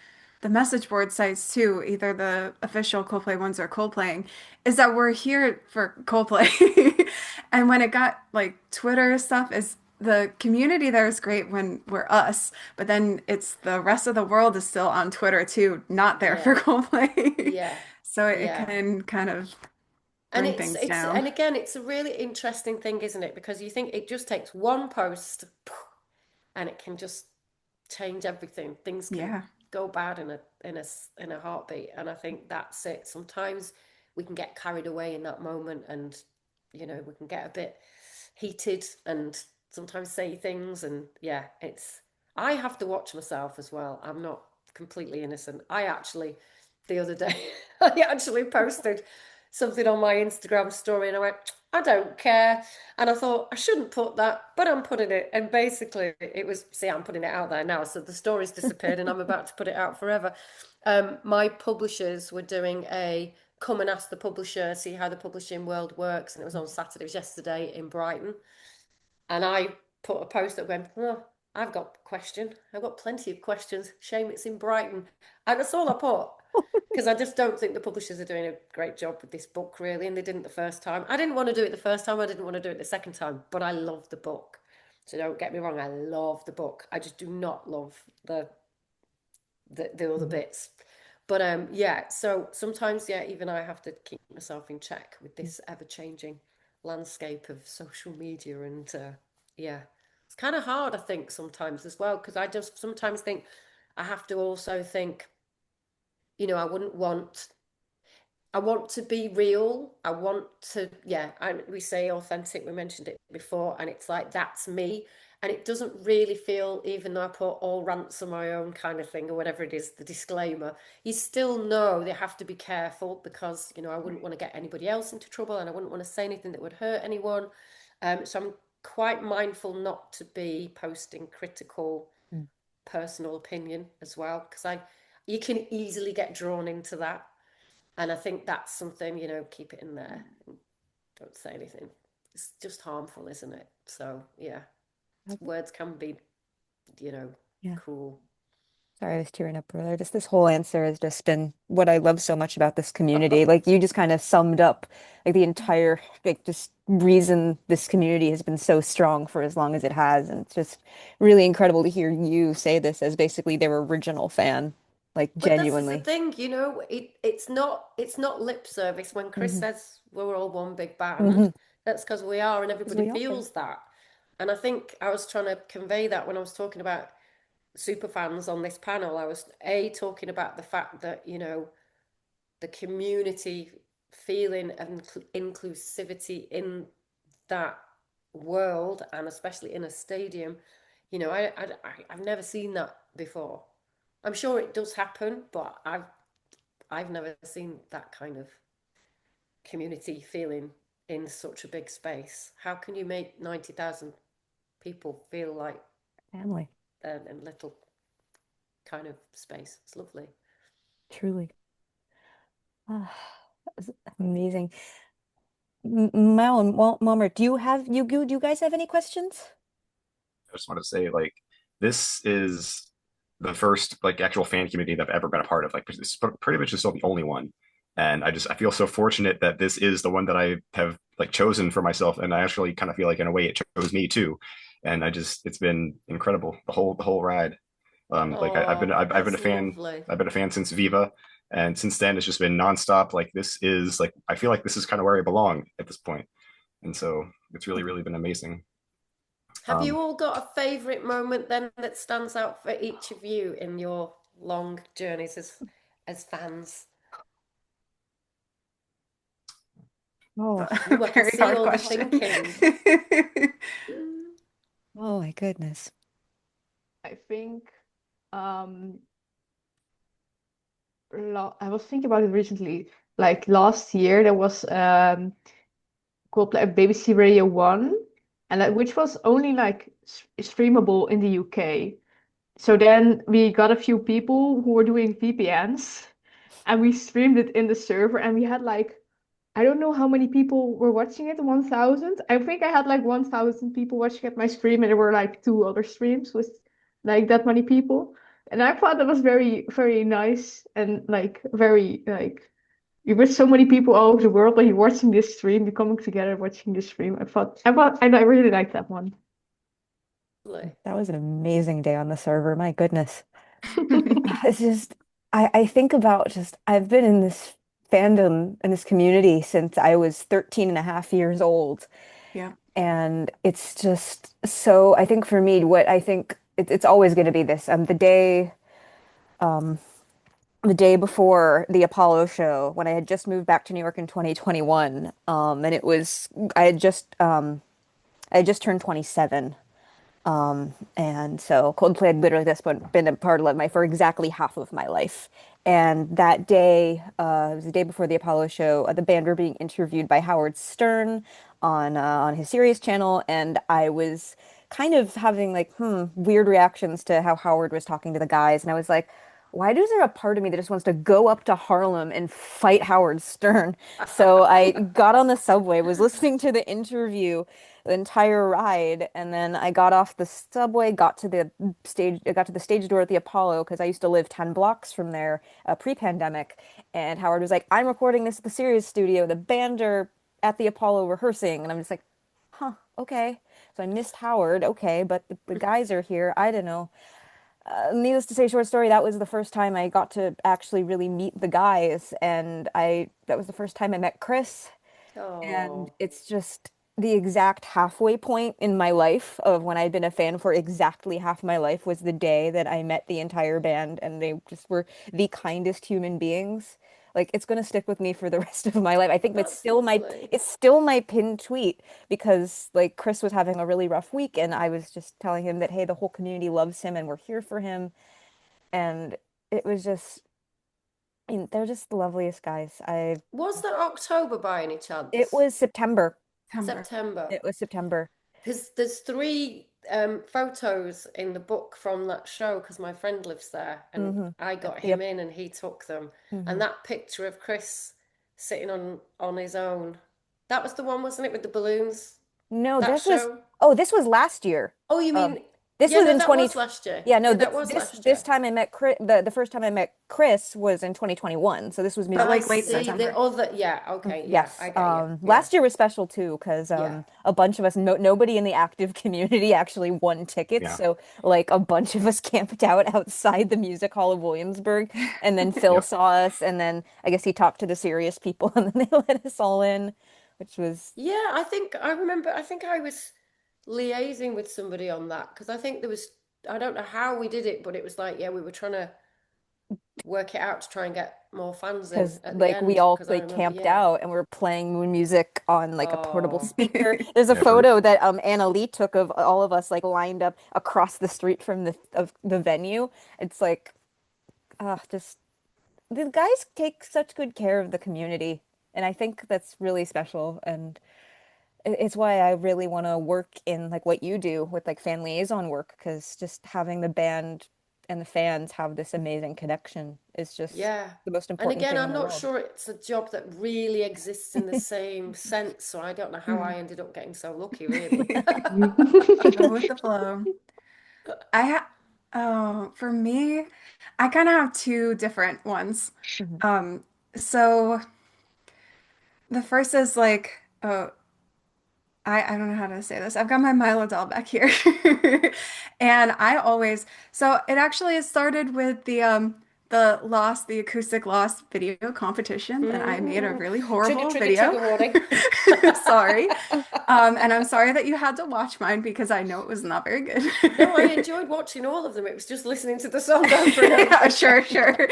the message board sites too, either the official Coldplay ones or Coldplaying, is that we're here for Coldplay. And when it got like Twitter stuff, is the community there is great when we're us, but then it's the rest of the world is still on Twitter too, not there for yeah, Coldplay. yeah, So it yeah. can kind of And bring it's things it's down. and again, it's a really interesting thing, isn't it? Because you think it just takes one post and it can just change everything. Things can Yeah. go bad in a heartbeat, and I think that's it. Sometimes we can get carried away in that moment, and we can get a bit heated and sometimes say things, and yeah, it's I have to watch myself as well. I'm not completely innocent. I actually the other day I actually posted something on my Instagram story and I went, I don't care. And I thought I shouldn't put that, but I'm putting it. And basically it was, see, I'm putting it out there now. So the story's disappeared and I'm about to put it out forever. My publishers were doing a come and ask the publisher, see how the publishing world works. And it was on Saturday, it was yesterday in Brighton. And I put a post that went, oh, I've got a question. I've got plenty of questions. Shame it's in Brighton. And that's all I put. Because I just don't think the publishers are doing a great job with this book, really. And they didn't the first time. I didn't want to do it the first time. I didn't want to do it the second time. But I love the book. So don't get me wrong. I love the book. I just do not love the other bits. But yeah, so sometimes, yeah, even I have to keep myself in check with this ever-changing landscape of social media. And yeah, it's kind of hard, I think, sometimes as well, because I just sometimes think I have to also think, I want to be real. I want to, yeah, we say authentic, we mentioned it before, and it's like, that's me. And it doesn't really feel, even though I put all rants on my own kind of thing or whatever it is, the disclaimer, you still know they have to be careful because, I wouldn't want to get anybody else into trouble and I wouldn't want to say anything that would hurt anyone. So I'm quite mindful not to be posting critical Mm. personal opinion as well, because you can easily get drawn into that. And I think that's something, keep it in there. Don't say anything. It's just harmful, isn't it? So, yeah, words can be, Yeah. cruel. Sorry, I was tearing up earlier. Just this whole answer has just been what I love so much about this community. Like you just kind of summed up like the entire like just reason this community has been so strong for as long as it has. And it's just really incredible to hear you say this as basically their original fan. Like But this is the genuinely. thing, it's not lip service. When Chris Hmm. says we're all one big band, Hmm. that's because we are, and Because everybody we are. feels that. And I think I was trying to convey that when I was talking about super fans on this panel. I was talking about the fact that, the community feeling and inclusivity in that world, and especially in a stadium, I've never seen that before. I'm sure it does happen, but I've never seen that kind of community feeling in such a big space. How can you make 90,000 people feel like Family. a little kind of space? It's lovely. Truly. Ah, that's amazing. Mel and Wilmer, do you guys have any questions? I just want to say, like, this is the first like actual fan community that I've ever been a part of. Like, it's pretty much just still the only one. And I feel so fortunate that this is the one that I have like chosen for myself. And I actually kind of feel like in a way it chose me too. And it's been incredible the whole ride. Like Oh, I've been a that's fan. lovely. I've been a fan since Viva, and since then it's just been nonstop. Like this is like I feel like this is kind of where I belong at this point, and so it's really been amazing. Have you Um, all got a favourite moment then that stands out for each of you in your long journeys as fans? Oh, Ooh, I can Very see hard all the question. thinking. oh my goodness. I think um I was thinking about it recently. Like last year, there was Coldplay BBC Radio 1, and which was only like streamable in the UK. So then we got a few people who were doing VPNs, and we streamed it in the server, and we had like I don't know how many people were watching it, 1,000. I think I had like 1,000 people watching at my stream, and there were like two other streams with like that many people. And I thought that was very, very nice and like very like you with so many people all over the world, like you're watching this stream, you're coming together watching this stream. I really liked that one. Lovely. That was an amazing day on the server. My goodness. It's just, I think about just, I've been in this fandom and this community since I was 13 and a half years old. Yeah. And it's just so, I think for me, what I think it's always going to be this. The day before the Apollo show, when I had just moved back to New York in 2021, and it was I had just turned 27. And so Coldplay had literally this been a part of my for exactly half of my life. And that day, it was the day before the Apollo show. The band were being interviewed by Howard Stern on his Sirius channel, and I was kind of having like weird reactions to how Howard was talking to the guys, and I was like, why is there a part of me that just wants to go up to Harlem and fight Howard Stern? So I got on the subway, was listening to the interview the entire ride, and then I got off the subway, got to the stage door at the Apollo because I used to live 10 blocks from there pre-pandemic, and Howard was like, "I'm recording this at the Sirius studio. The band are at the Apollo rehearsing," and I'm just like, "Huh, okay." So I missed Howard, okay, but the guys are here. I don't know. Needless to say, short story, that was the first time I got to actually really meet the guys, and I that was the first time I met Chris. And Oh, it's just the exact halfway point in my life of when I'd been a fan for exactly half my life was the day that I met the entire band, and they just were the kindest human beings. Like it's gonna stick with me for the rest of my life. I think that's lovely. it's still my pinned tweet because like Chris was having a really rough week, and I was just telling him that hey, the whole community loves him and we're here for him. And it was just they're just the loveliest guys. I Was that October by any It chance? was September. September. September? It was September. Because there's three photos in the book from that show because my friend lives there and Hmm. I got him Yep. in and he took them. Hmm. And that picture of Chris sitting on his own, that was the one, wasn't it, with the balloons? No, That this was show? this was last year. Oh, you Um, mean, this yeah, was no, in that 20. was last year. Yeah, no, Yeah, that was last this year. time I met Chris. The first time I met Chris was in 2021. So this was But music I like late see. The September. other, yeah, okay, yeah, Yes. I get you. Yeah, Last year was special too because yeah. a bunch of us, nobody in the active community actually won tickets. Yeah. So like a bunch of us camped out outside the Music Hall of Williamsburg, and then Phil Yep. saw us, and then I guess he talked to the serious people, and then they let us all in, which was Yeah, I think I remember, I think I was liaising with somebody on that because I think there was, I don't know how we did it, but it was like, yeah, we were trying to work it out to try and get more fans in because at the like we end all because I like remember, camped yeah. out and we're playing moon music on like a portable Oh, speaker. There's a Yeah, for photo that Anna Lee took of all of us like lined up across the street from the venue. It's like just the guys take such good care of the community, and I think that's really special. And it's why I really want to work in like what you do with like fan liaison work, because just having the band and the fans have this amazing connection is just yeah. the most And important again, thing in I'm the not world. sure it's a job that really exists in the same sense, so I don't know how I Mm. ended up getting so lucky, really. Go with the flow. I ha for me, I kind of have two different ones. Mhm. Um, so the first is like, oh, I don't know how to say this. I've got my Milo doll back here. And I always so it actually started with the acoustic lost video competition that I made a Mm. really Trigger, horrible trigger, video. trigger warning. Sorry. And I'm sorry that you had to watch mine because I know it was not very No, I good. enjoyed watching all of them. It was just listening to the song over and over Yeah, again. sure, sure.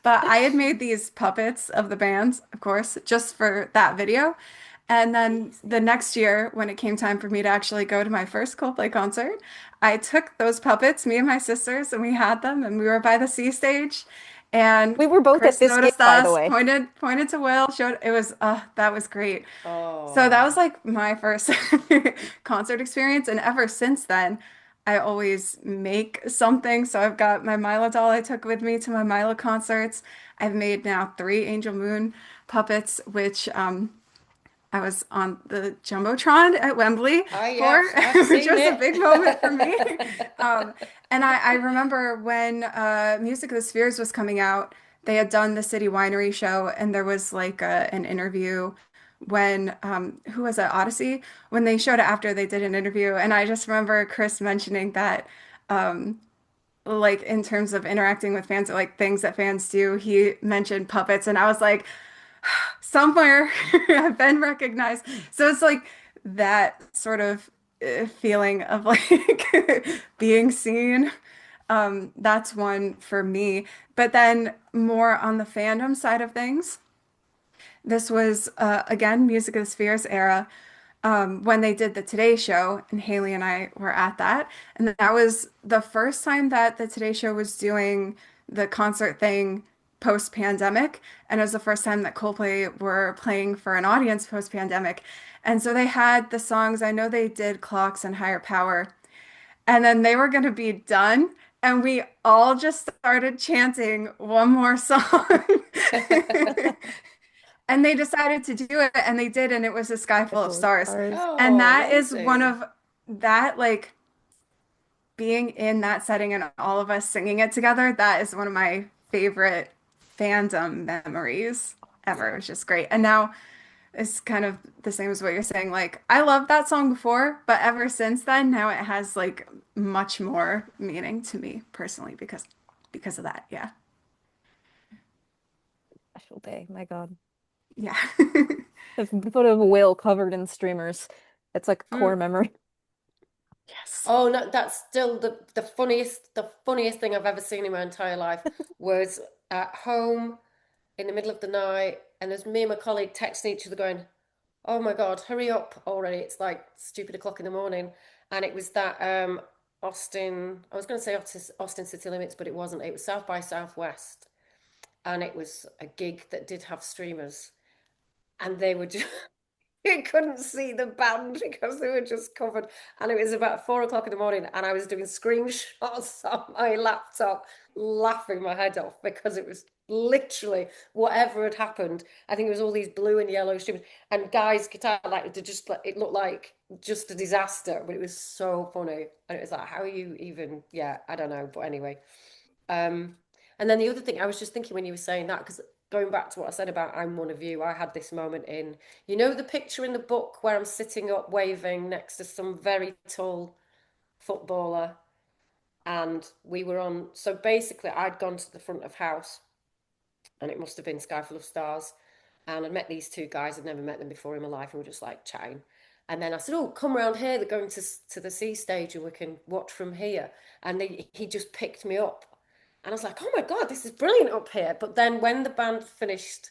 But I had made these puppets of the band, of course, just for that video. And then the Amazing. next year, when it came time for me to actually go to my first Coldplay concert, I took those puppets, me and my sisters, and we had them, and we were by the C stage. And We were both at Chris this gig, noticed by the us, way. pointed to Will, showed it was that was great. So that was Oh, like my first concert experience, and ever since then, I always make something. So I've got my Milo doll I took with me to my Milo concerts. I've made now three Angel Moon puppets, which I was on the Jumbotron at Wembley for, I've which seen was a it. big moment for me. Um, and I remember when Music of the Spheres was coming out, they had done the City Winery show, and there was like an interview when who was it, Odyssey? When they showed it after they did an interview, and I just remember Chris mentioning that like in terms of interacting with fans or like things that fans do, he mentioned puppets, and I was like, somewhere I've been recognized. So it's like that sort of feeling of like being seen. That's one for me. But then more on the fandom side of things, this was again Music of the Spheres era when they did the Today Show, and Haley and I were at that. And that was the first time that the Today Show was doing the concert thing post-pandemic. And it was the first time that Coldplay were playing for an audience post-pandemic. And so they had the songs, I know they did Clocks and Higher Power, and then they were going to be done. And we all just started chanting one more song. And they decided to do it, and they did, and it was A Sky Full of Full of Stars. stars. And Oh, that is one amazing. of that, like being in that setting and all of us singing it together, that is one of my favorite fandom memories ever. It was just great. And now it's kind of the same as what you're saying. Like, I loved that song before, but ever since then, now it has like much more meaning to me personally because of that. Yeah. Special day. My God. Yeah. The photo of a whale covered in streamers. It's like a core Mm. memory. Yes. Oh no, that's still the funniest thing I've ever seen in my entire life was at home in the middle of the night, and there's me and my colleague texting each other going, "Oh my God, hurry up already! It's like stupid o'clock in the morning." And it was that Austin. I was going to say Austin City Limits, but it wasn't. It was South by Southwest, and it was a gig that did have streamers, and they were just you couldn't see the band because they were just covered. And it was about 4 o'clock in the morning, and I was doing screenshots on my laptop, laughing my head off because it was literally whatever had happened. I think it was all these blue and yellow streamers and guys' guitar, like it looked like just a disaster, but it was so funny. And it was like, how are you even? Yeah, I don't know, but anyway. Um, and then the other thing I was just thinking when you were saying that, because going back to what I said about I'm one of you, I had this moment in, the picture in the book where I'm sitting up waving next to some very tall footballer, and we were on. So basically, I'd gone to the front of house, and it must have been Sky Full of Stars, and I'd met these two guys. I'd never met them before in my life, and we were just like chatting. And then I said, "Oh, come round here. They're going to the sea stage, and we can watch from here." And he just picked me up, and I was like, "Oh my God, this is brilliant up here!" But then when the band finished,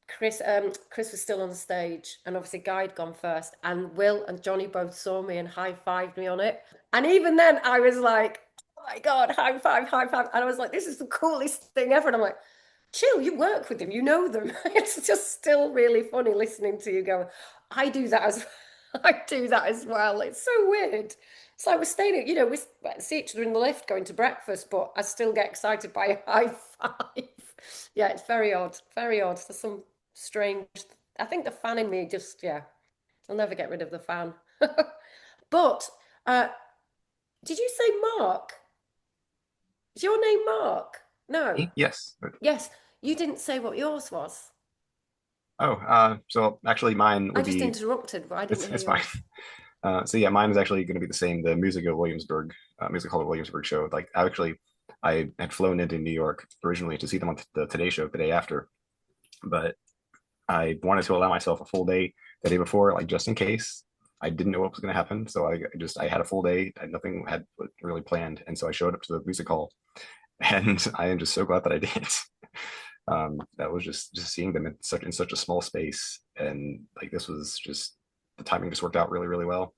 Chris was still on the stage, and obviously Guy had gone first, and Will and Johnny both saw me and high-fived me on it. And even then, I was like, "Oh my God, high five, high five!" And I was like, "This is the coolest thing ever." And I'm like, chill, you work with them, you know them. It's just still really funny listening to you go, I do that as I do that as well. It's so weird. It's like we're staying, we see each other in the lift going to breakfast, but I still get excited by a high five. Yeah, it's very odd. Very odd. There's some strange, I think the fan in me just, yeah, I'll never get rid of the fan. But uh, did you say Mark? Is your name Mark? No. Yes. Yes, you didn't say what yours was. Oh, so actually mine I would just be, interrupted, but I didn't hear it's fine. yours. So yeah, mine is actually going to be the same. The Music of Williamsburg, Music Hall of Williamsburg show. Like I had flown into New York originally to see them on the Today Show the day after, but I wanted to allow myself a full day the day before, like just in case. I didn't know what was going to happen, so I had a full day. Nothing had really planned, and so I showed up to the music hall, and I am just so glad that I did. That was just seeing them in such a small space, and like this was just the timing just worked out really really well,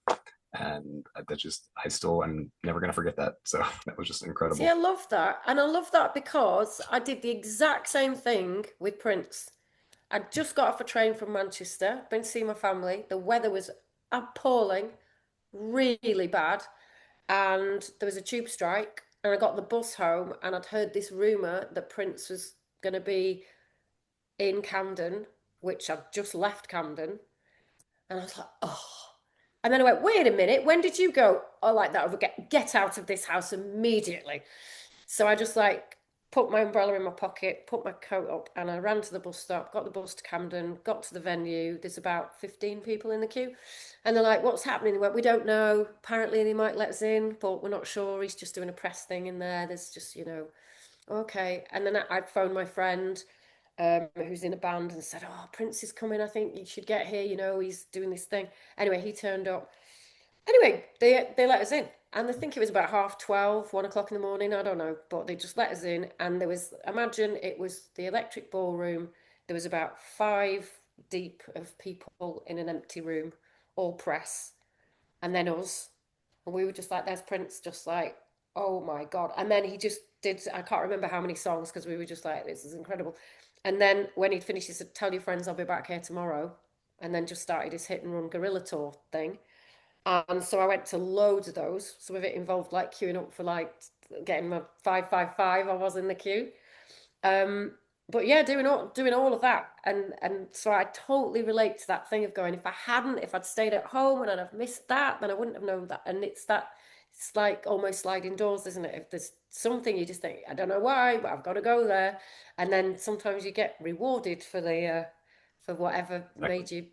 and that just I'm never gonna forget that. So that was just See, I incredible. love that. And I love that because I did the exact same thing with Prince. I just got off a train from Manchester, been to see my family. The weather was appalling, really bad. And there was a tube strike. And I got the bus home, and I'd heard this rumour that Prince was going to be in Camden, which I'd just left Camden. And I was like, oh. And then I went, wait a minute, when did you go? Oh, like that, get out of this house immediately. So I just like put my umbrella in my pocket, put my coat up, and I ran to the bus stop, got the bus to Camden, got to the venue. There's about 15 people in the queue. And they're like, what's happening? They went, we don't know. Apparently they might let us in, but we're not sure. He's just doing a press thing in there. There's just, okay. And then I phoned my friend who's in a band and said, oh, Prince is coming. I think you should get here. He's doing this thing. Anyway, he turned up. Anyway, they let us in, and I think it was about 12:30, 1 o'clock in the morning. I don't know, but they just let us in, and there was, imagine it was the Electric Ballroom. There was about five deep of people in an empty room, all press, and then us, and we were just like, "There's Prince," just like, "Oh my God!" And then he just did. I can't remember how many songs because we were just like, "This is incredible." And then when he'd finished, he said, "Tell your friends I'll be back here tomorrow," and then just started his hit and run guerrilla tour thing. And so I went to loads of those. Some of it involved like queuing up for like getting my 555. I was in the queue. Um, but yeah, doing all of that, and so I totally relate to that thing of going. If I'd stayed at home and I'd have missed that, then I wouldn't have known that. And it's like almost sliding doors, isn't it? If there's something you just think, I don't know why, but I've got to go there, and then sometimes you get rewarded for whatever Exactly. made you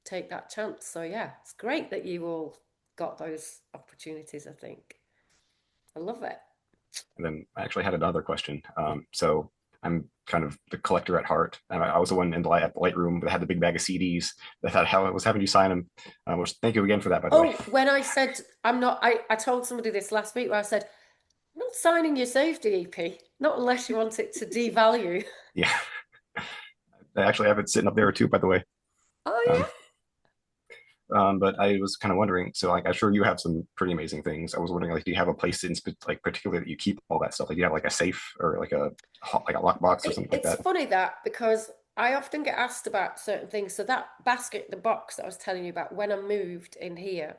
take that chance. So yeah, it's great that you all got those opportunities. I think I love it. And then I actually had another question. So I'm kind of the collector at heart. And I was the one in at the Lightroom that had the big bag of CDs that had how I was having you sign them. Which thank you again for that, by the way. Oh, when I said I'm not, I told somebody this last week where I said, I'm not signing your safety EP, not unless you want it to devalue. Yeah, I actually have it sitting up there too, by the way. Oh, Um, but I was kind of wondering. So, like, I'm sure you have some pretty amazing things. I was wondering, like, do you have a place in like particular that you keep all that stuff? Like, do you have like a safe or like a lockbox or yeah. something like It's that? funny that because I often get asked about certain things. So that basket, the box that I was telling you about, when I moved in here,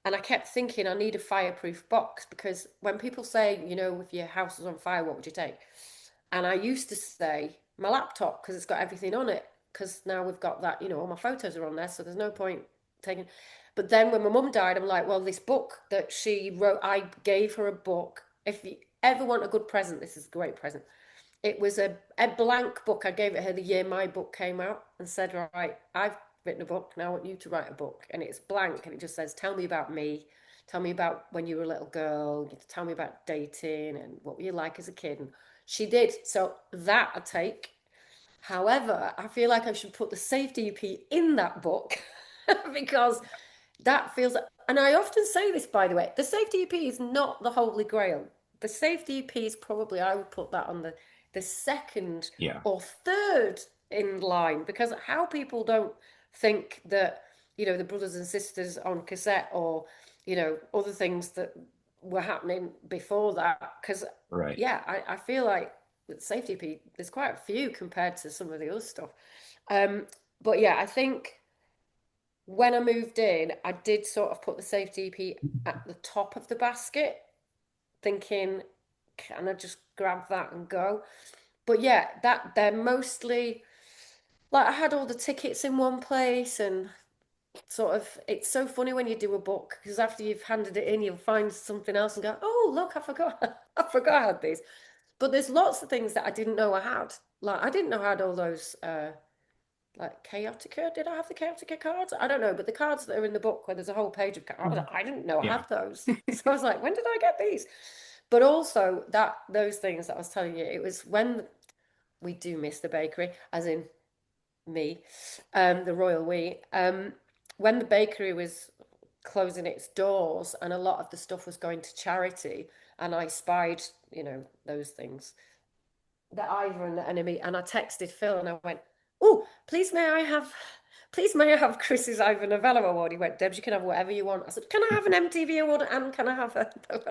and I kept thinking I need a fireproof box because when people say, if your house was on fire, what would you take? And I used to say my laptop because it's got everything on it. Because now we've got that, all my photos are on there, so there's no point taking. But then when my mum died, I'm like, well, this book that she wrote, I gave her a book. If you ever want a good present, this is a great present. It was a blank book. I gave it her the year my book came out and said, right, I've written a book. Now I want you to write a book. And it's blank and it just says, tell me about me. Tell me about when you were a little girl. Tell me about dating and what were you like as a kid. And she did. So that I take. However, I feel like I should put the safety EP in that book because that feels, and I often say this, by the way, the safety EP is not the holy grail. The safety EP is probably, I would put that on the second Yeah, or third in line because how people don't think that, the brothers and sisters on cassette or, other things that were happening before that. Because, right. yeah, I feel like with safety EP, there's quite a few compared to some of the other stuff. Um, but yeah, I think when I moved in, I did sort of put the safety EP at the top of the basket, thinking, can I just grab that and go? But yeah, that they're mostly like I had all the tickets in one place and sort of it's so funny when you do a book because after you've handed it in, you'll find something else and go, oh, look, I forgot. I forgot I had these. But there's lots of things that I didn't know I had. Like I didn't know I had all those like Chaotica. Did I have the Chaotica cards? I don't know, but the cards that are in the book where there's a whole page of cards, I didn't know I Yeah, had those. So I was like, when did I get these? But also that those things that I was telling you, it was when we do miss the bakery, as in me, the royal we, when the bakery was closing its doors and a lot of the stuff was going to charity, and I spied, those things the Ivor and the enemy, and I texted Phil and I went, "Oh, please may I have Chris's Ivor Novello award?" He went, "Debs, you can have whatever you want." I said, "Can I have an MTV award and can I have an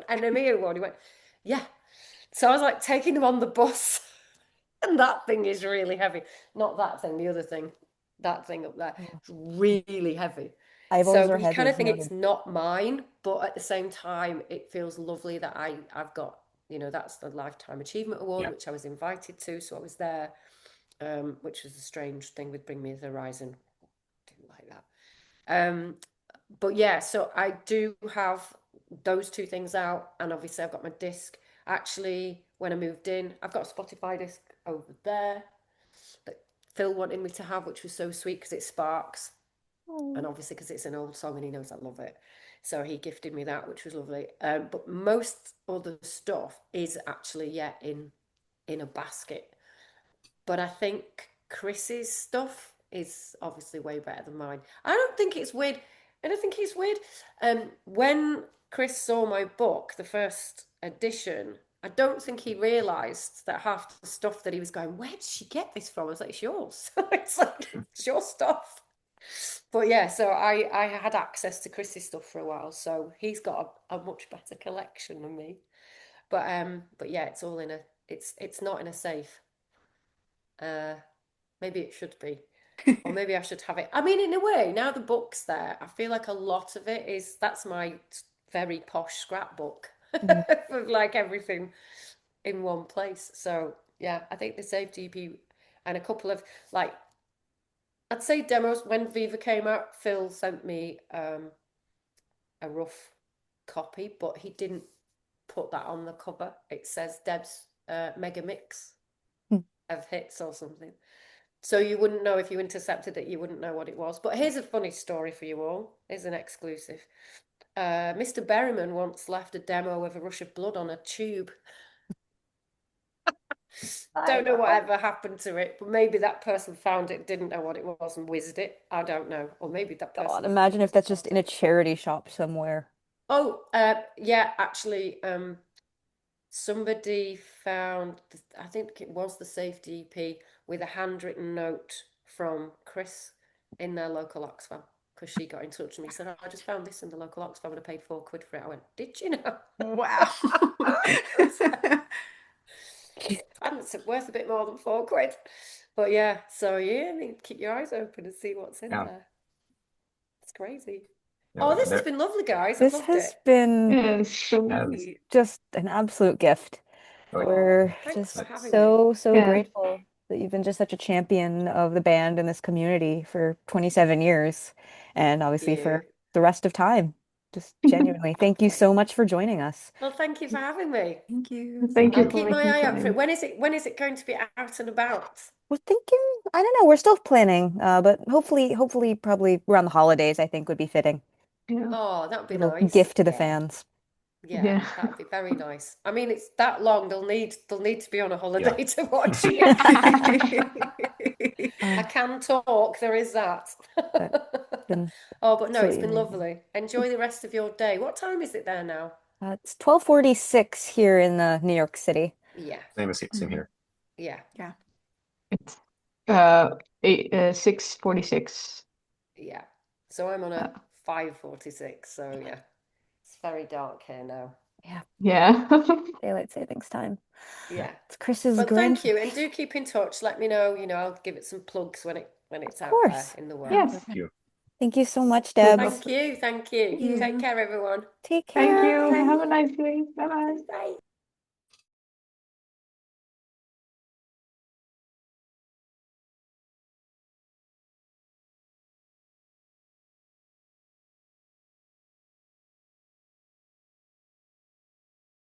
enemy award?" He went, "Yeah." So I was like taking them on the bus, and that thing is really heavy. Not that thing, the other thing, that thing up there, Oh, it's really heavy. Eyeballs So are you kind heavy, of think it's noted. not mine, but at the same time, it feels lovely that I've got, that's the Lifetime Achievement Award, yeah, which I was invited to, so I was there, which was a strange thing with Bring Me the Horizon. Didn't like that. But yeah, so I do have those two things out, and obviously I've got my disc. Actually, when I moved in, I've got a Spotify disc over there that Phil wanted me to have, which was so sweet because it sparks and Oh. obviously because it's an old song and he knows I love it. So he gifted me that, which was lovely. But most other stuff is actually in a basket. But I think Chris's stuff is obviously way better than mine. I don't think it's weird. And I think it's weird. When Chris saw my book, the first edition, I don't think he realised that half the stuff that he was going, where did she get this from? I was like, it's yours. It's like, it's your stuff. But yeah, so I had access to Chris's stuff for a while, so he's got a much better collection than me. But yeah, it's all in a it's not in a safe. Uh, maybe it should be. Or maybe I should have it. I mean, in a way, now the book's there, I feel like a lot of it is that's my very posh scrapbook Mm. of like everything in one place. So yeah, I think the Saved EP and a couple of like I'd say demos when Viva came out, Phil sent me a rough copy, but he didn't put that on the cover. It says Debs mega mix Hmm. of hits or something. So you wouldn't know if you intercepted it, you wouldn't know what it was. But here's a funny story for you all. Here's an exclusive. Mr. Berryman once left a demo of A Rush of Blood on a tube. Don't know whatever happened to it, but maybe that person found it, didn't know what it was, and whizzed it. I don't know. Or maybe that God, person. imagine if that's just in a charity shop somewhere. Oh, yeah, actually, somebody found, I think it was the Safety EP, with a handwritten note from Chris in their local Oxfam because she got in touch with me and said, "Oh, I just found this in the local Oxfam and I paid £4 for it." I went, "Did you know?" Wow. It's worth a bit more than £4. But yeah, so yeah, I mean, keep your eyes open and see what's in Yeah. there. It's crazy. Yeah, Oh, this has there- been lovely, guys. I've This loved has it. been Yes, so just an absolute gift. Oh, yeah. We're Thanks for just having me. so yeah. grateful that you've been just such a champion of the band and this community for 27 years, and obviously Thank you. for the rest of time. Just genuinely, thank you Okay. so much for joining us. Well, thank you for having me. Thank you. Thank I'll you for keep my making eye out for it. time. When is it going to be out and about? We're thinking, I don't know, we're still planning, but hopefully, probably around the holidays, I think would be fitting. Yeah. Oh, that would be Little nice. gift to the Yeah. fans. Yeah, Yeah. that'd be very nice. I mean, it's that long. They'll need to be on a Yeah. holiday to watch it. I Uh, can talk. There is that. but been Oh, but no, it's absolutely been amazing. lovely. Enjoy the rest of your day. What time is it there now? It's 12:46 here in New York City. Yeah, Same here. yeah, Yeah. It's 6:46. yeah. So I'm on Uh, a 5:46. So yeah, it's very dark here now. Yeah, yeah. daylight savings time. Yeah. It's Chris's But grand. thank you, and do keep in touch. Let me know. I'll give it some plugs when it's Of out there course. in the world. Yes. Thank you. Thank you so much, We'll Debs. love Thank you. Thank Take you. care, everyone. Take Thank care. you. Have a nice day. Bye bye. Bye.